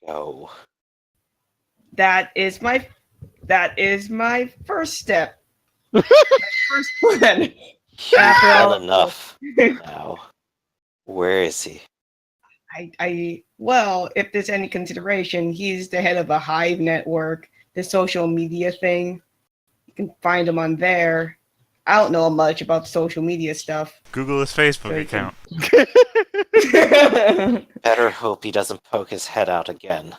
go? that is my first step. My first plan. You've After had all- enough now. Where is he? Well, if there's any consideration, he's the head of a Hive network, the social media thing. You can find him on there. I don't know much about social media stuff. Google his Facebook So you can- account. Better hope he doesn't poke his head out again.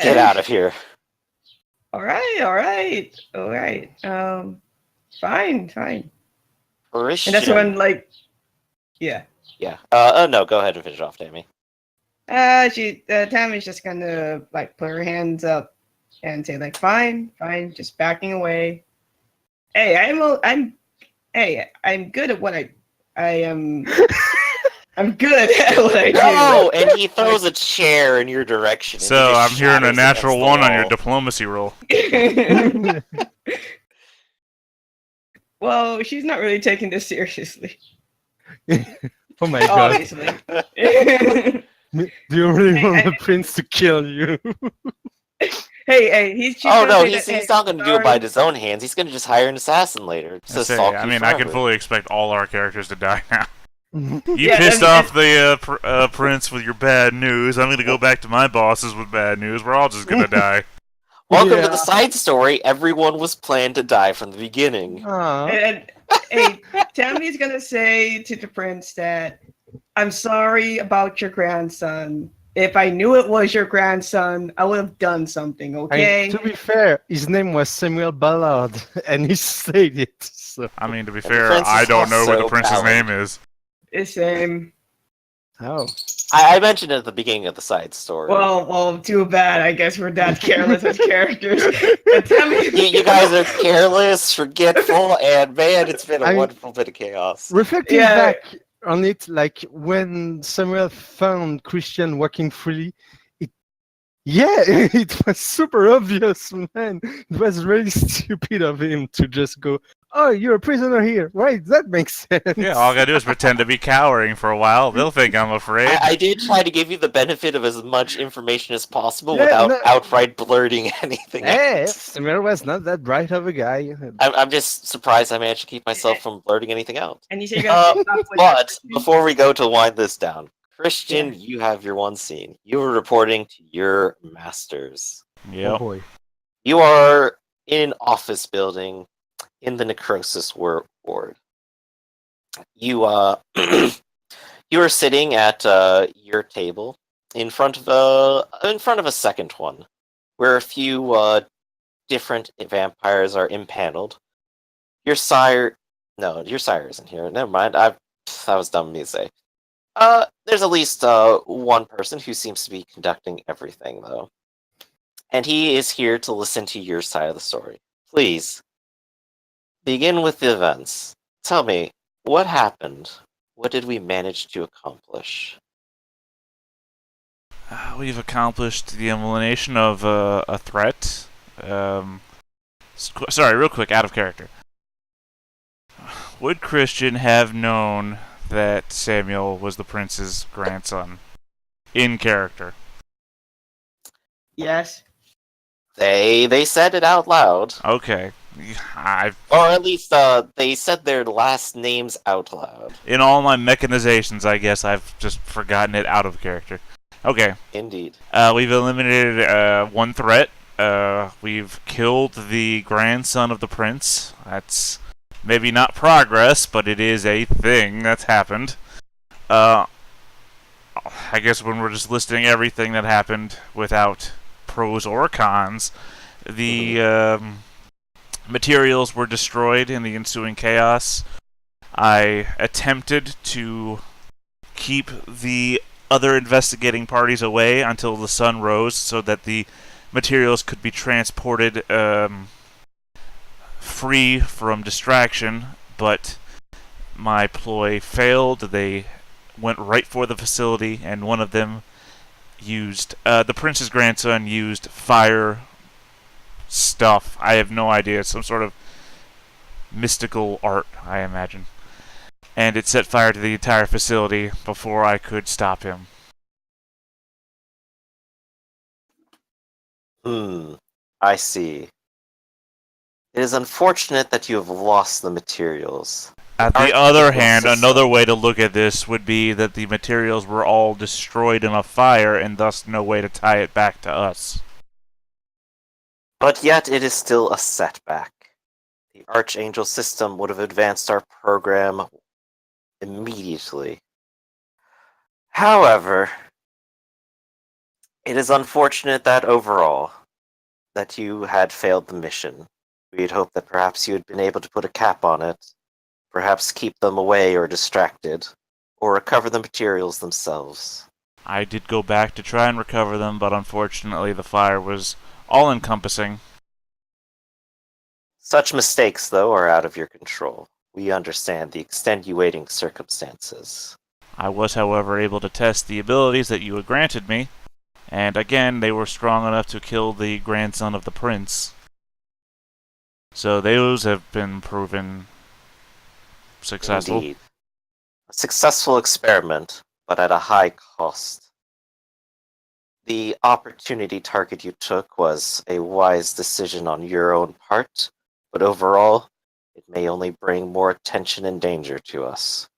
Get out of here. All right. Fine. Christian. And that's when, like, yeah. Yeah. No, go ahead and finish off, Tammy. Tammy's just gonna like put her hands up and say like, fine, just backing away. Hey, I'm good at what I'm good at what I do. No! And he throws a chair in your direction. and So it I'm just hearing a shatters natural against the 1 on your wall. diplomacy roll. Well, she's not really taking this seriously, Oh my god. obviously. hey, Do you really Hey, want I- the prince to kill you? she's Oh gonna no, say he's that, hey, not going to do it sorry. by his own hands. He's going to just hire an assassin later to stalk you I can forever. fully expect all our characters to die now. You Yeah, pissed and- off the prince with your bad news. I'm gonna go back to my bosses with bad news. We're all just gonna die. Welcome to Yeah. the side story. Everyone was planned to die from the beginning. Aw. And hey, Tammy's gonna say to the prince that I'm sorry about your grandson. If I knew it was your grandson, I would have done something, okay? To be fair, his name was Samuel Ballard, and he said it. So. I mean, to be the fair, prince I is don't know what the also prince's Ballard. name is. The same. Oh. I mentioned it at the beginning of the side story. Well, too bad. I guess we're that careless as characters. But Tammy, you guys are careless, forgetful, and man, it's been a I- wonderful bit of chaos. Reflecting Yeah. back on it, like when Samuel found Christian walking freely, it was super obvious, man. It was really stupid of him to just go, "Oh, you're a prisoner here." Right? That makes sense. Yeah, all I gotta do is pretend to be cowering for a while. They'll think I'm afraid. I did try to give you the benefit of as much information as possible Yeah, without no- outright blurting anything Hey, out. Samuel was not that bright of a guy. I'm just surprised I managed to keep myself from blurting anything out. and you say you're gonna stop with But that. before we go to wind this down, Christian, you have your one scene. You were reporting to your masters. Oh Yep. boy. You are in an office building in the necrosis ward. You you are sitting at your table in front of a second one, where a few different vampires are impaneled. Your sire isn't here. Never mind. That was dumb of me to say. There's at least one person who seems to be conducting everything, though. And he is here to listen to your side of the story. Please, begin with the events. Tell me, what happened? What did we manage to accomplish? We've accomplished the elimination of a threat. Sorry, real quick, out of character. Would Christian have known that Samuel was the prince's grandson? In character. Yes. They said it out loud. Okay. Or at least they said their last names out loud. In all my mechanizations, I guess I've just forgotten it out of character. Okay. Indeed. We've eliminated one threat. We've killed the grandson of the prince. That's maybe not progress, but it is a thing that's happened. I guess when we're just listing everything that happened without pros or cons, the materials were destroyed in the ensuing chaos. I attempted to keep the other investigating parties away until the sun rose so that the materials could be transported free from distraction, but my ploy failed. They went right for the facility, and one of them used the prince's grandson used fire stuff. I have no idea. Some sort of mystical art, I imagine. And it set fire to the entire facility before I could stop him. I see. It is unfortunate that you have lost the materials. At the Aren't other people hand, system- another way to look at this would be that the materials were all destroyed in a fire and thus no way to tie it back to us. But yet it is still a setback. The Archangel system would have advanced our program immediately. However, it is unfortunate that overall, that you had failed the mission. We had hoped that perhaps you had been able to put a cap on it, perhaps keep them away or distracted, or recover the materials themselves. I did go back to try and recover them, but unfortunately the fire was all-encompassing. Such mistakes, though, are out of your control. We understand the extenuating circumstances. I was, however, able to test the abilities that you had granted me, and again, they were strong enough to kill the grandson of the prince. So those have been proven successful. Indeed. A successful experiment, but at a high cost. The opportunity target you took was a wise decision on your own part, but overall, it may only bring more attention and danger to us.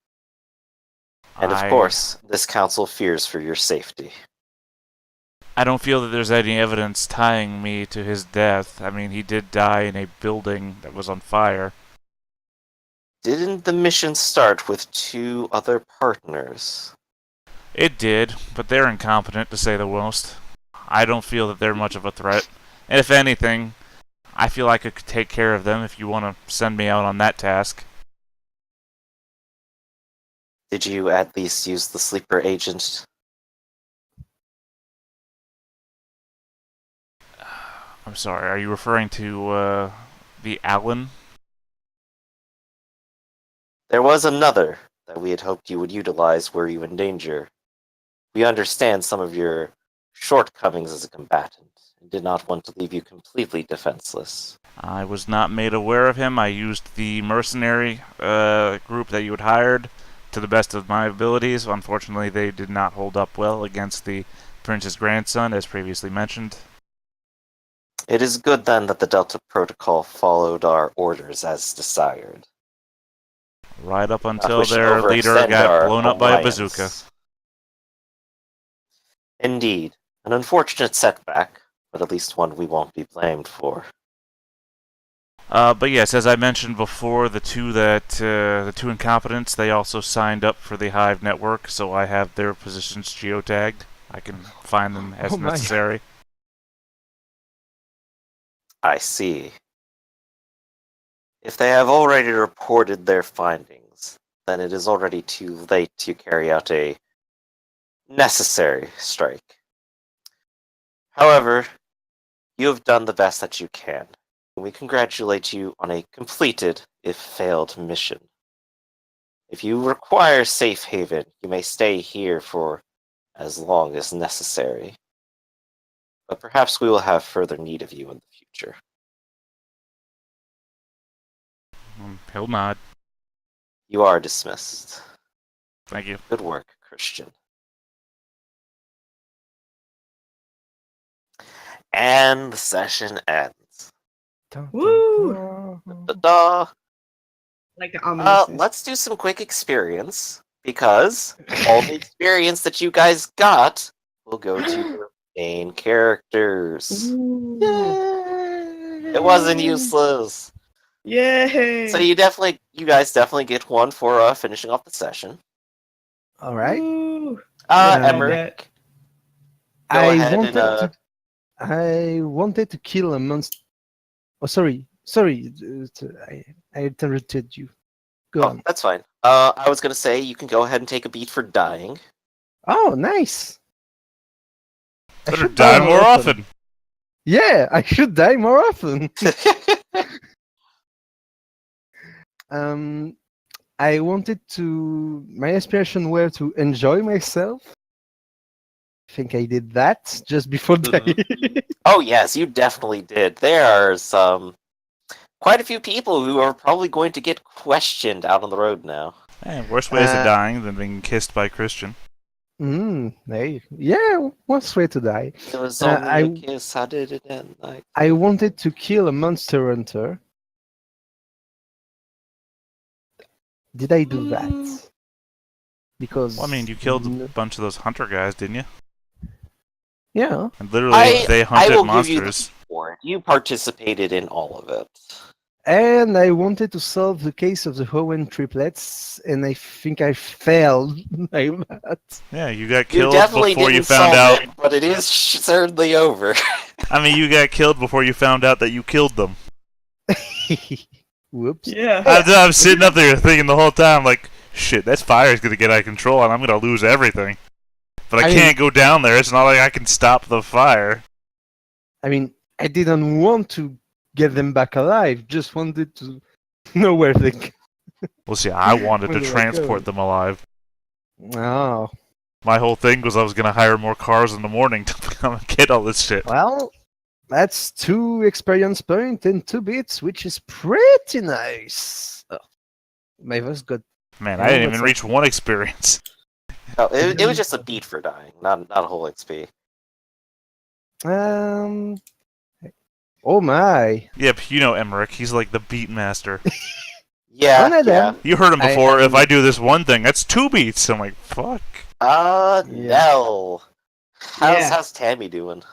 And of course, this council fears for your safety. I don't feel that there's any evidence tying me to his death. I mean, he did die in a building that was on fire. Didn't the mission start with 2 other partners? It did, but they're incompetent, to say the most. I don't feel that they're much of a threat. And if anything, I feel I could take care of them if you want to send me out on that task. Did you at least use the sleeper agent? I'm sorry, are you referring to, the Allen? There was another that we had hoped you would utilize were you in danger. We understand some of your shortcomings as a combatant, and did not want to leave you completely defenseless. I was not made aware of him. I used the mercenary group that you had hired to the best of my abilities. Unfortunately, they did not hold up well against the prince's grandson, as previously mentioned. It is good then that the Delta Protocol followed our orders as desired. Right up Not until wish to their leader overextend got our blown up by a alliance. bazooka. Indeed, an unfortunate setback, but at least one we won't be blamed for. But yes, as I mentioned before, the two incompetents, they also signed up for the Hive network, so I have their positions geotagged. I can find them as necessary. I see. If they have already reported their findings, then it is already too late to carry out a necessary strike. However, you have done the best that you can. We congratulate you on a completed, if failed, mission. If you require safe haven, you may stay here for as long as necessary. But perhaps we will have further need of you in the future. He'll nod. You are dismissed. Thank you. Good work, Christian. And the session ends. Woo! Da-da. Like the ominous. Let's do some quick experience, because all the experience that you guys got will go to your main characters. It wasn't useless. Yay! So you guys definitely get one for finishing off the session. All right. Woo! Emmerich, go ahead and I wanted to kill a monster. Oh, sorry. I interrupted you. Go on. that's fine. I was gonna say you can go ahead and take a beat for dying. Oh, nice. I Better should die more often. Yeah, I should die more often. I wanted to. My aspiration were to enjoy myself. I think I did that just before dying. Oh yes, you definitely did. There are quite a few people who are probably going to get questioned out on the road now. Hey, worse ways of dying than being kissed by Christian. Yeah, worst way to die. It was only a kiss. How did it end? I wanted to kill a monster hunter. Did I do that? Because Well, I mean, you killed a bunch of those hunter guys, didn't you? Yeah. And literally, they hunted monsters. You participated in all of it. And I wanted to solve the case of the Hoenn triplets, and I think I failed like that. Yeah, you got killed definitely before you didn't found solve out. it, but it is certainly over. I mean, you got killed before you found out that you killed them. Whoops. Yeah. I'm sitting up there thinking the whole time, like, shit, that fire's gonna get out of control and I'm gonna lose everything. But I can't go down there. It's not like I can stop the fire. I mean, I didn't want to get them back alive. Just wanted to know where they. Well, see, I wanted Where to do I go? transport them alive. Oh, My whole thing was I was gonna hire more cars in the morning to come and get all this shit. well, that's 2 experience points and 2 bits, which is pretty nice. Oh, my voice got. Man, Yeah, I didn't what's even up? reach 1 experience. Oh, it was just a beat for dying, not a whole XP. Um. Oh my. Yep, you know Emmerich. He's like the beat master. Yeah, One of yeah. them. You heard him I before. If am- I do this one thing, that's 2 beats. I'm like, fuck. Yeah. Nell. Yeah. How's Tammy doing?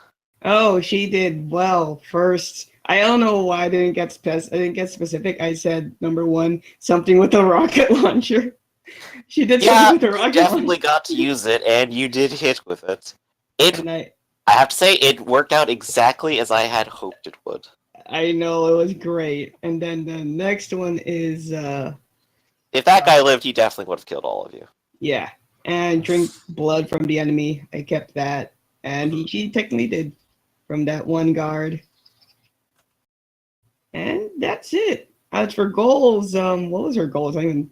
Oh, she did well. First, I don't know why I didn't get specific. I said number one, something with a rocket launcher. She did Yeah, something with a you rocket definitely launcher. got to use it, and you did hit with it. I have to say, it worked out exactly as I had hoped it would. I know it was great. And then the next one is If that guy lived, he definitely would have killed all of you. yeah, and drink blood from the enemy. I kept that, and she technically did from that one guard. And that's it. As for goals, what was her goals? I mean,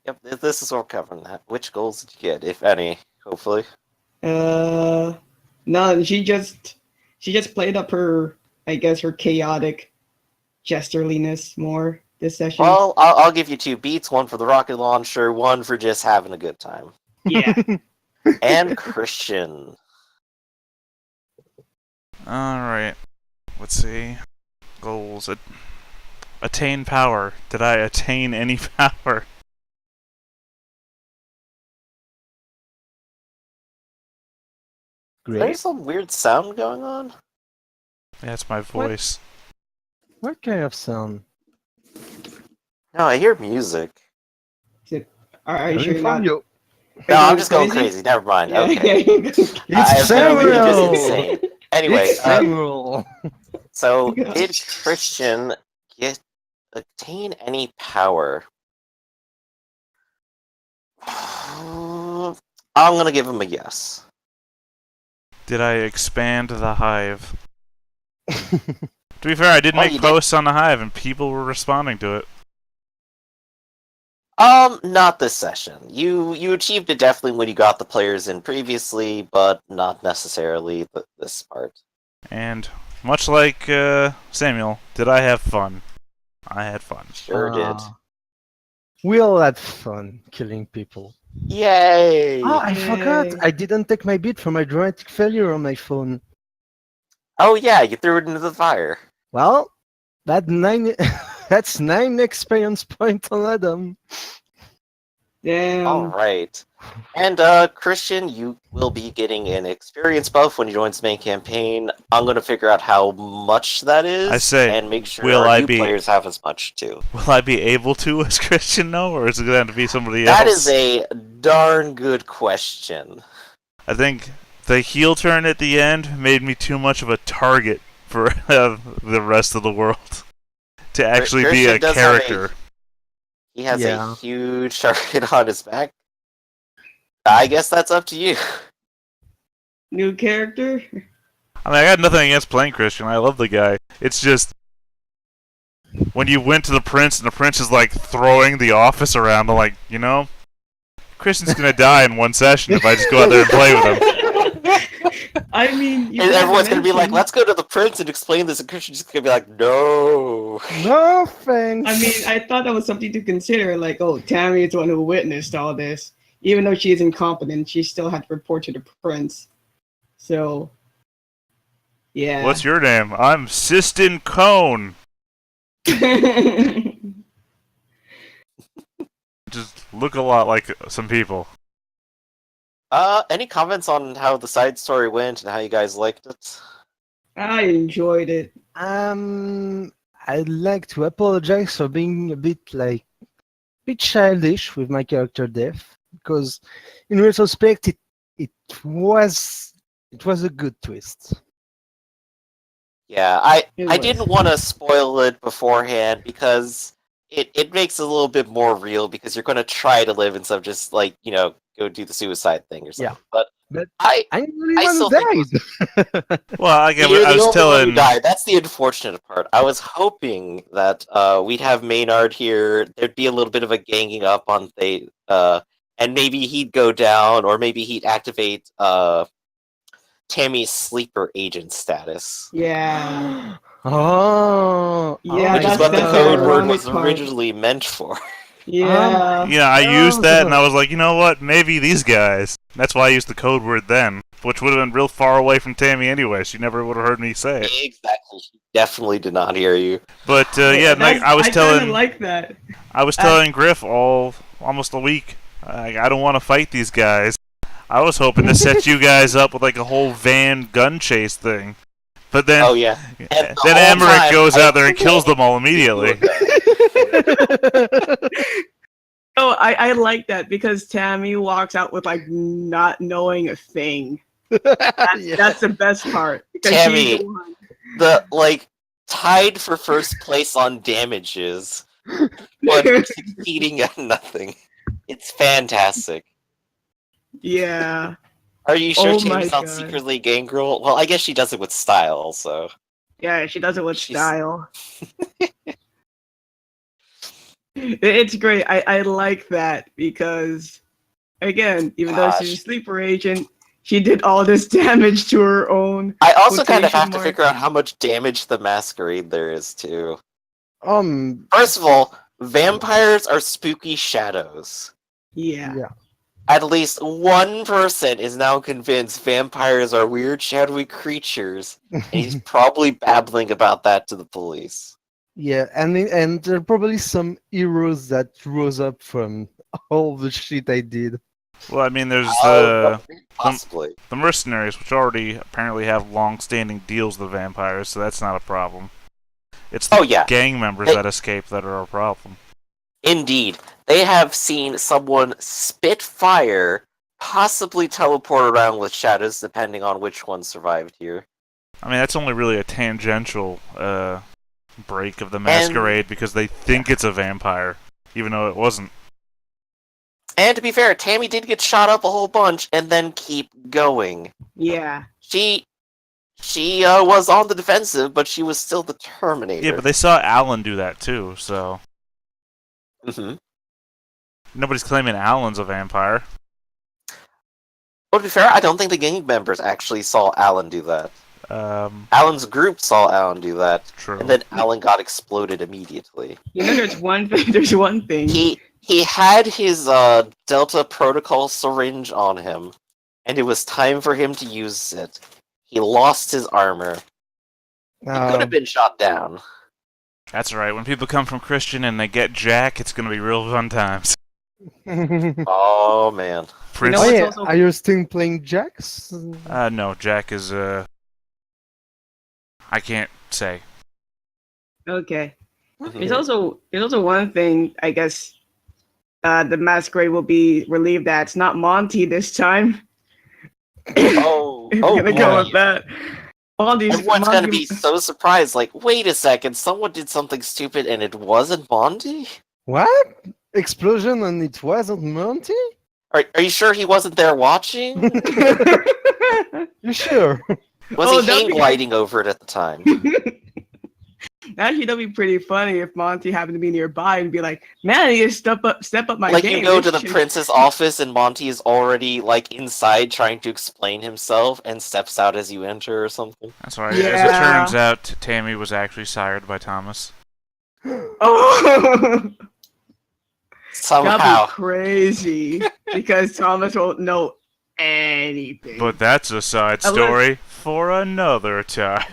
Yep, this is what we're covering. That. Which goals did you get, if any? Hopefully. none. She just played up her, I guess, her chaotic jesterliness more this session. Well, I'll give you 2 beats. One for the rocket launcher, one for just having a good time. Yeah. And Christian. Alright. Let's see. Goals. Attain power. Did I attain any power? There's Great. some weird sound going on. Yeah, it's my voice. What kind of sound? No, I hear music. Are you sure you're from not? you. No, I'm just going crazy. Never mind. Yeah, Okay. It's I've been really just Samuel. insane. Anyway, It's Samuel. so Gosh. did Christian obtain any power? I'm gonna give him a yes. Did I expand the hive? To be fair, I did Well, make you did. posts on the hive and people were responding to it. Not this session. You achieved it definitely when you got the players in previously, but not necessarily this part. And much like Samuel, did I have fun? I had fun. Sure did. We all had fun killing people. Yay! Oh, I forgot. Yay. I didn't take my beat from my dramatic failure on my phone. Oh yeah, you threw it into the fire. Well, that 9. That's 9 experience points on Adam. Damn. All right. And Christian, you will be getting an experience buff when you join the main campaign. I'm going to figure out how much that is. I say, and make sure will our I new be- players have as much too. Will I be able to as Christian know, or is it going to be somebody else? That is a darn good question. I think the heel turn at the end made me too much of a target for the rest of the world to actually be Christian a does have character. He has Yeah. a huge target on his back. I guess that's up to you. New character? I mean, I got nothing against playing Christian. I love the guy. It's just when you went to the prince and the prince is like throwing the office around, I'm like, you know, Christian's gonna die in one session if I just go out there and play with him. I mean, you And never everyone's going to be like, mentioned- let's go to the prince and explain this, and Christian's just going to be like, no. No thanks. I mean, I thought that was something to consider. Like, oh, Tammy is the one who witnessed all this. Even though she is incompetent, she still had to report to the prince. So, yeah. What's your name? I'm Sistin Cone. Just look a lot like some people. Any comments on how the side story went and how you guys liked it? I enjoyed it. I'd like to apologize for being a bit childish with my character death, because in retrospect it was a good twist. Yeah, I It was. didn't want to spoil it beforehand because it makes it a little bit more real because you're going to try to live instead of just like, you know, go do the suicide thing or something. Yeah. But I I'm the only I one still who think died. Well, again, You're I the was only one who telling. died. That's the unfortunate part. I was hoping that we'd have Maynard here. There'd be a little bit of a ganging up on and maybe he'd go down, or maybe he'd activate Tammy's sleeper agent status, Yeah. Oh, Yeah, which is that's what the the code word ironic was part. originally meant for. Yeah. Yeah, I used that, and no. I was like, you know what? Maybe these guys. That's why I used the code word then, which would have been real far away from Tammy anyway. She never would have heard me say it. Exactly. She definitely did not hear you. But yeah, Meg, I was I kind of telling, like that. I was telling Griff almost a week. I don't want to fight these guys. I was hoping to set you guys up with like a whole van gun chase thing. But then, Oh yeah. And then the whole Emmerich time, goes I out there and kills them all you immediately. Oh, I like that because Tammy walks out with like not knowing a thing. Yeah. That's the best part. Because Tammy. she's the one. the tied for first place on damages, but succeeding at nothing. It's fantastic. Yeah. Are you sure Oh Tammy's my not God. secretly a gangrel? Well, I guess she does it with style, so. Yeah, she does it with She's- style. It's great. I like that because, again, even though she's a Gosh. sleeper agent, she did all this damage to her own. I also kind of quotation have to mark. figure out how much damage the masquerade there is, too. Um, First of all, vampires are spooky shadows. Yeah. yeah. At least one person is now convinced vampires are weird, shadowy creatures, and he's probably babbling about that to the police. Yeah, and there are probably some heroes that rose up from all the shit I did. Well, I mean, there's Possibly. the mercenaries, which already apparently have long-standing deals with the vampires, so that's not a problem. It's the Oh, yeah. gang members They- that escape that are a problem. Indeed. They have seen someone spit fire, possibly teleport around with shadows, depending on which one survived here. I mean, that's only really a tangential break of the masquerade because they think it's a vampire, even though it wasn't. And to be fair, Tammy did get shot up a whole bunch and then keep going. Yeah. She was on the defensive, but she was still the Terminator. Yeah, but they saw Alan do that too, so Mm-hmm. nobody's claiming Alan's a vampire. Well, to be fair, I don't think the gang members actually saw Alan do that. Um, Alan's group saw Alan do that, true. and then Alan got exploded immediately. You know, there's one thing. There's one thing. He had his Delta Protocol syringe on him, and it was time for him to use it. He lost his armor. He could have been shot down. That's right. When people come from Christian and they get Jack, it's gonna be real fun times. Oh man. Prince. Oh it's yeah, also- are you still playing Jax? No, Jack is I can't say. Okay. Mhm. There's also one thing. I guess the masquerade will be relieved that it's not Monty this time. Oh, We're oh gonna go boy. with that. Everyone's gonna be so surprised, like, wait a second, someone did something stupid and it wasn't Monty? What? Explosion and it wasn't Monty? Are you sure he wasn't there watching? You sure? Was Oh, he that'd hang be- gliding over it at the time? Actually, that'd be pretty funny if Monty happened to be nearby and be like, "Man, I need to step up my Like, game." you go to the This shit-" prince's office and Monty is already, like, inside trying to explain himself and steps out as you enter or something. That's right. As it Yeah. turns out, Tammy was actually sired by Thomas. Oh, Somehow. that'd be crazy because Thomas won't know anything. But that's a side Unless- story for another time.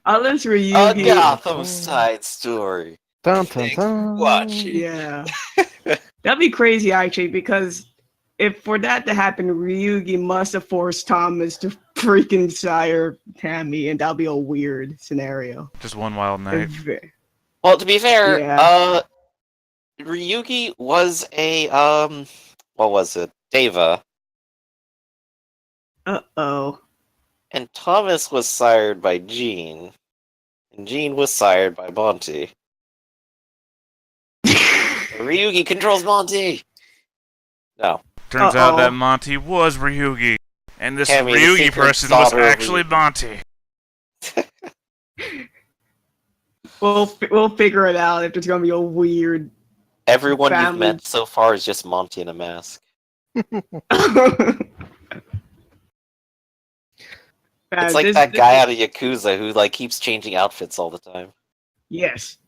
Unless A Ryugi, Gotham side story. Dun, dun, Thanks dun. for watching. yeah, that'd be crazy actually because if for that to happen, Ryugi must have forced Thomas to freaking sire Tammy, and that'll be a weird scenario. Just one wild night. Well, to be fair, Yeah. Ryugi was a, what was it? Deva. Uh-oh. And Thomas was sired by Jean. And Jean was sired by Monty. Ryugi controls Monty! No. Turns out Uh-oh. that Monty was Ryugi. And this Cammy, the Ryugi secret person was daughter of actually Ryugi. Monty. We'll figure it out if there's gonna be a weird. Everyone you've Family. met so far is just Monty in a mask. It's like that guy out of Yakuza who like keeps changing outfits all the time. Yes.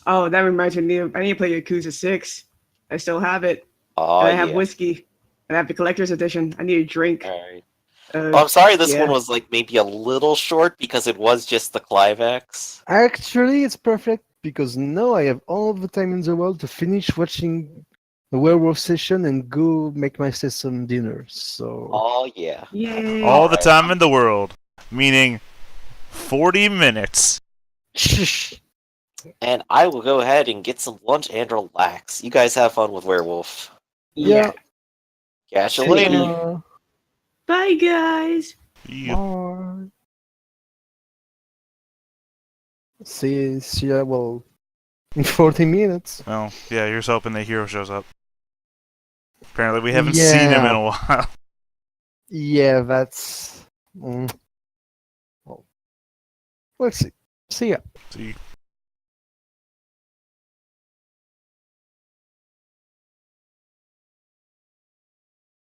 Oh, that reminds me. I need to play Yakuza 6. I still have it. Oh And I have yeah. whiskey. And I have the collector's edition. I need a drink. Alright. Well, I'm sorry this one was like maybe a little short because it was just the climax. Actually, it's perfect because now I have all the time in the world to finish watching the werewolf session and go make myself some dinner. So Oh yeah. Yay. All the time in the world. Meaning 40 minutes. And I will go ahead and get some lunch and relax. You guys have fun with Werewolf. Yeah. Catch you See later. ya. Bye, guys. Yeah. Bye. See ya, well, in 40 minutes. Well, yeah, here's hoping the hero shows up. Apparently we haven't seen him in a while. Yeah, that's... Well, let's see. See ya. See.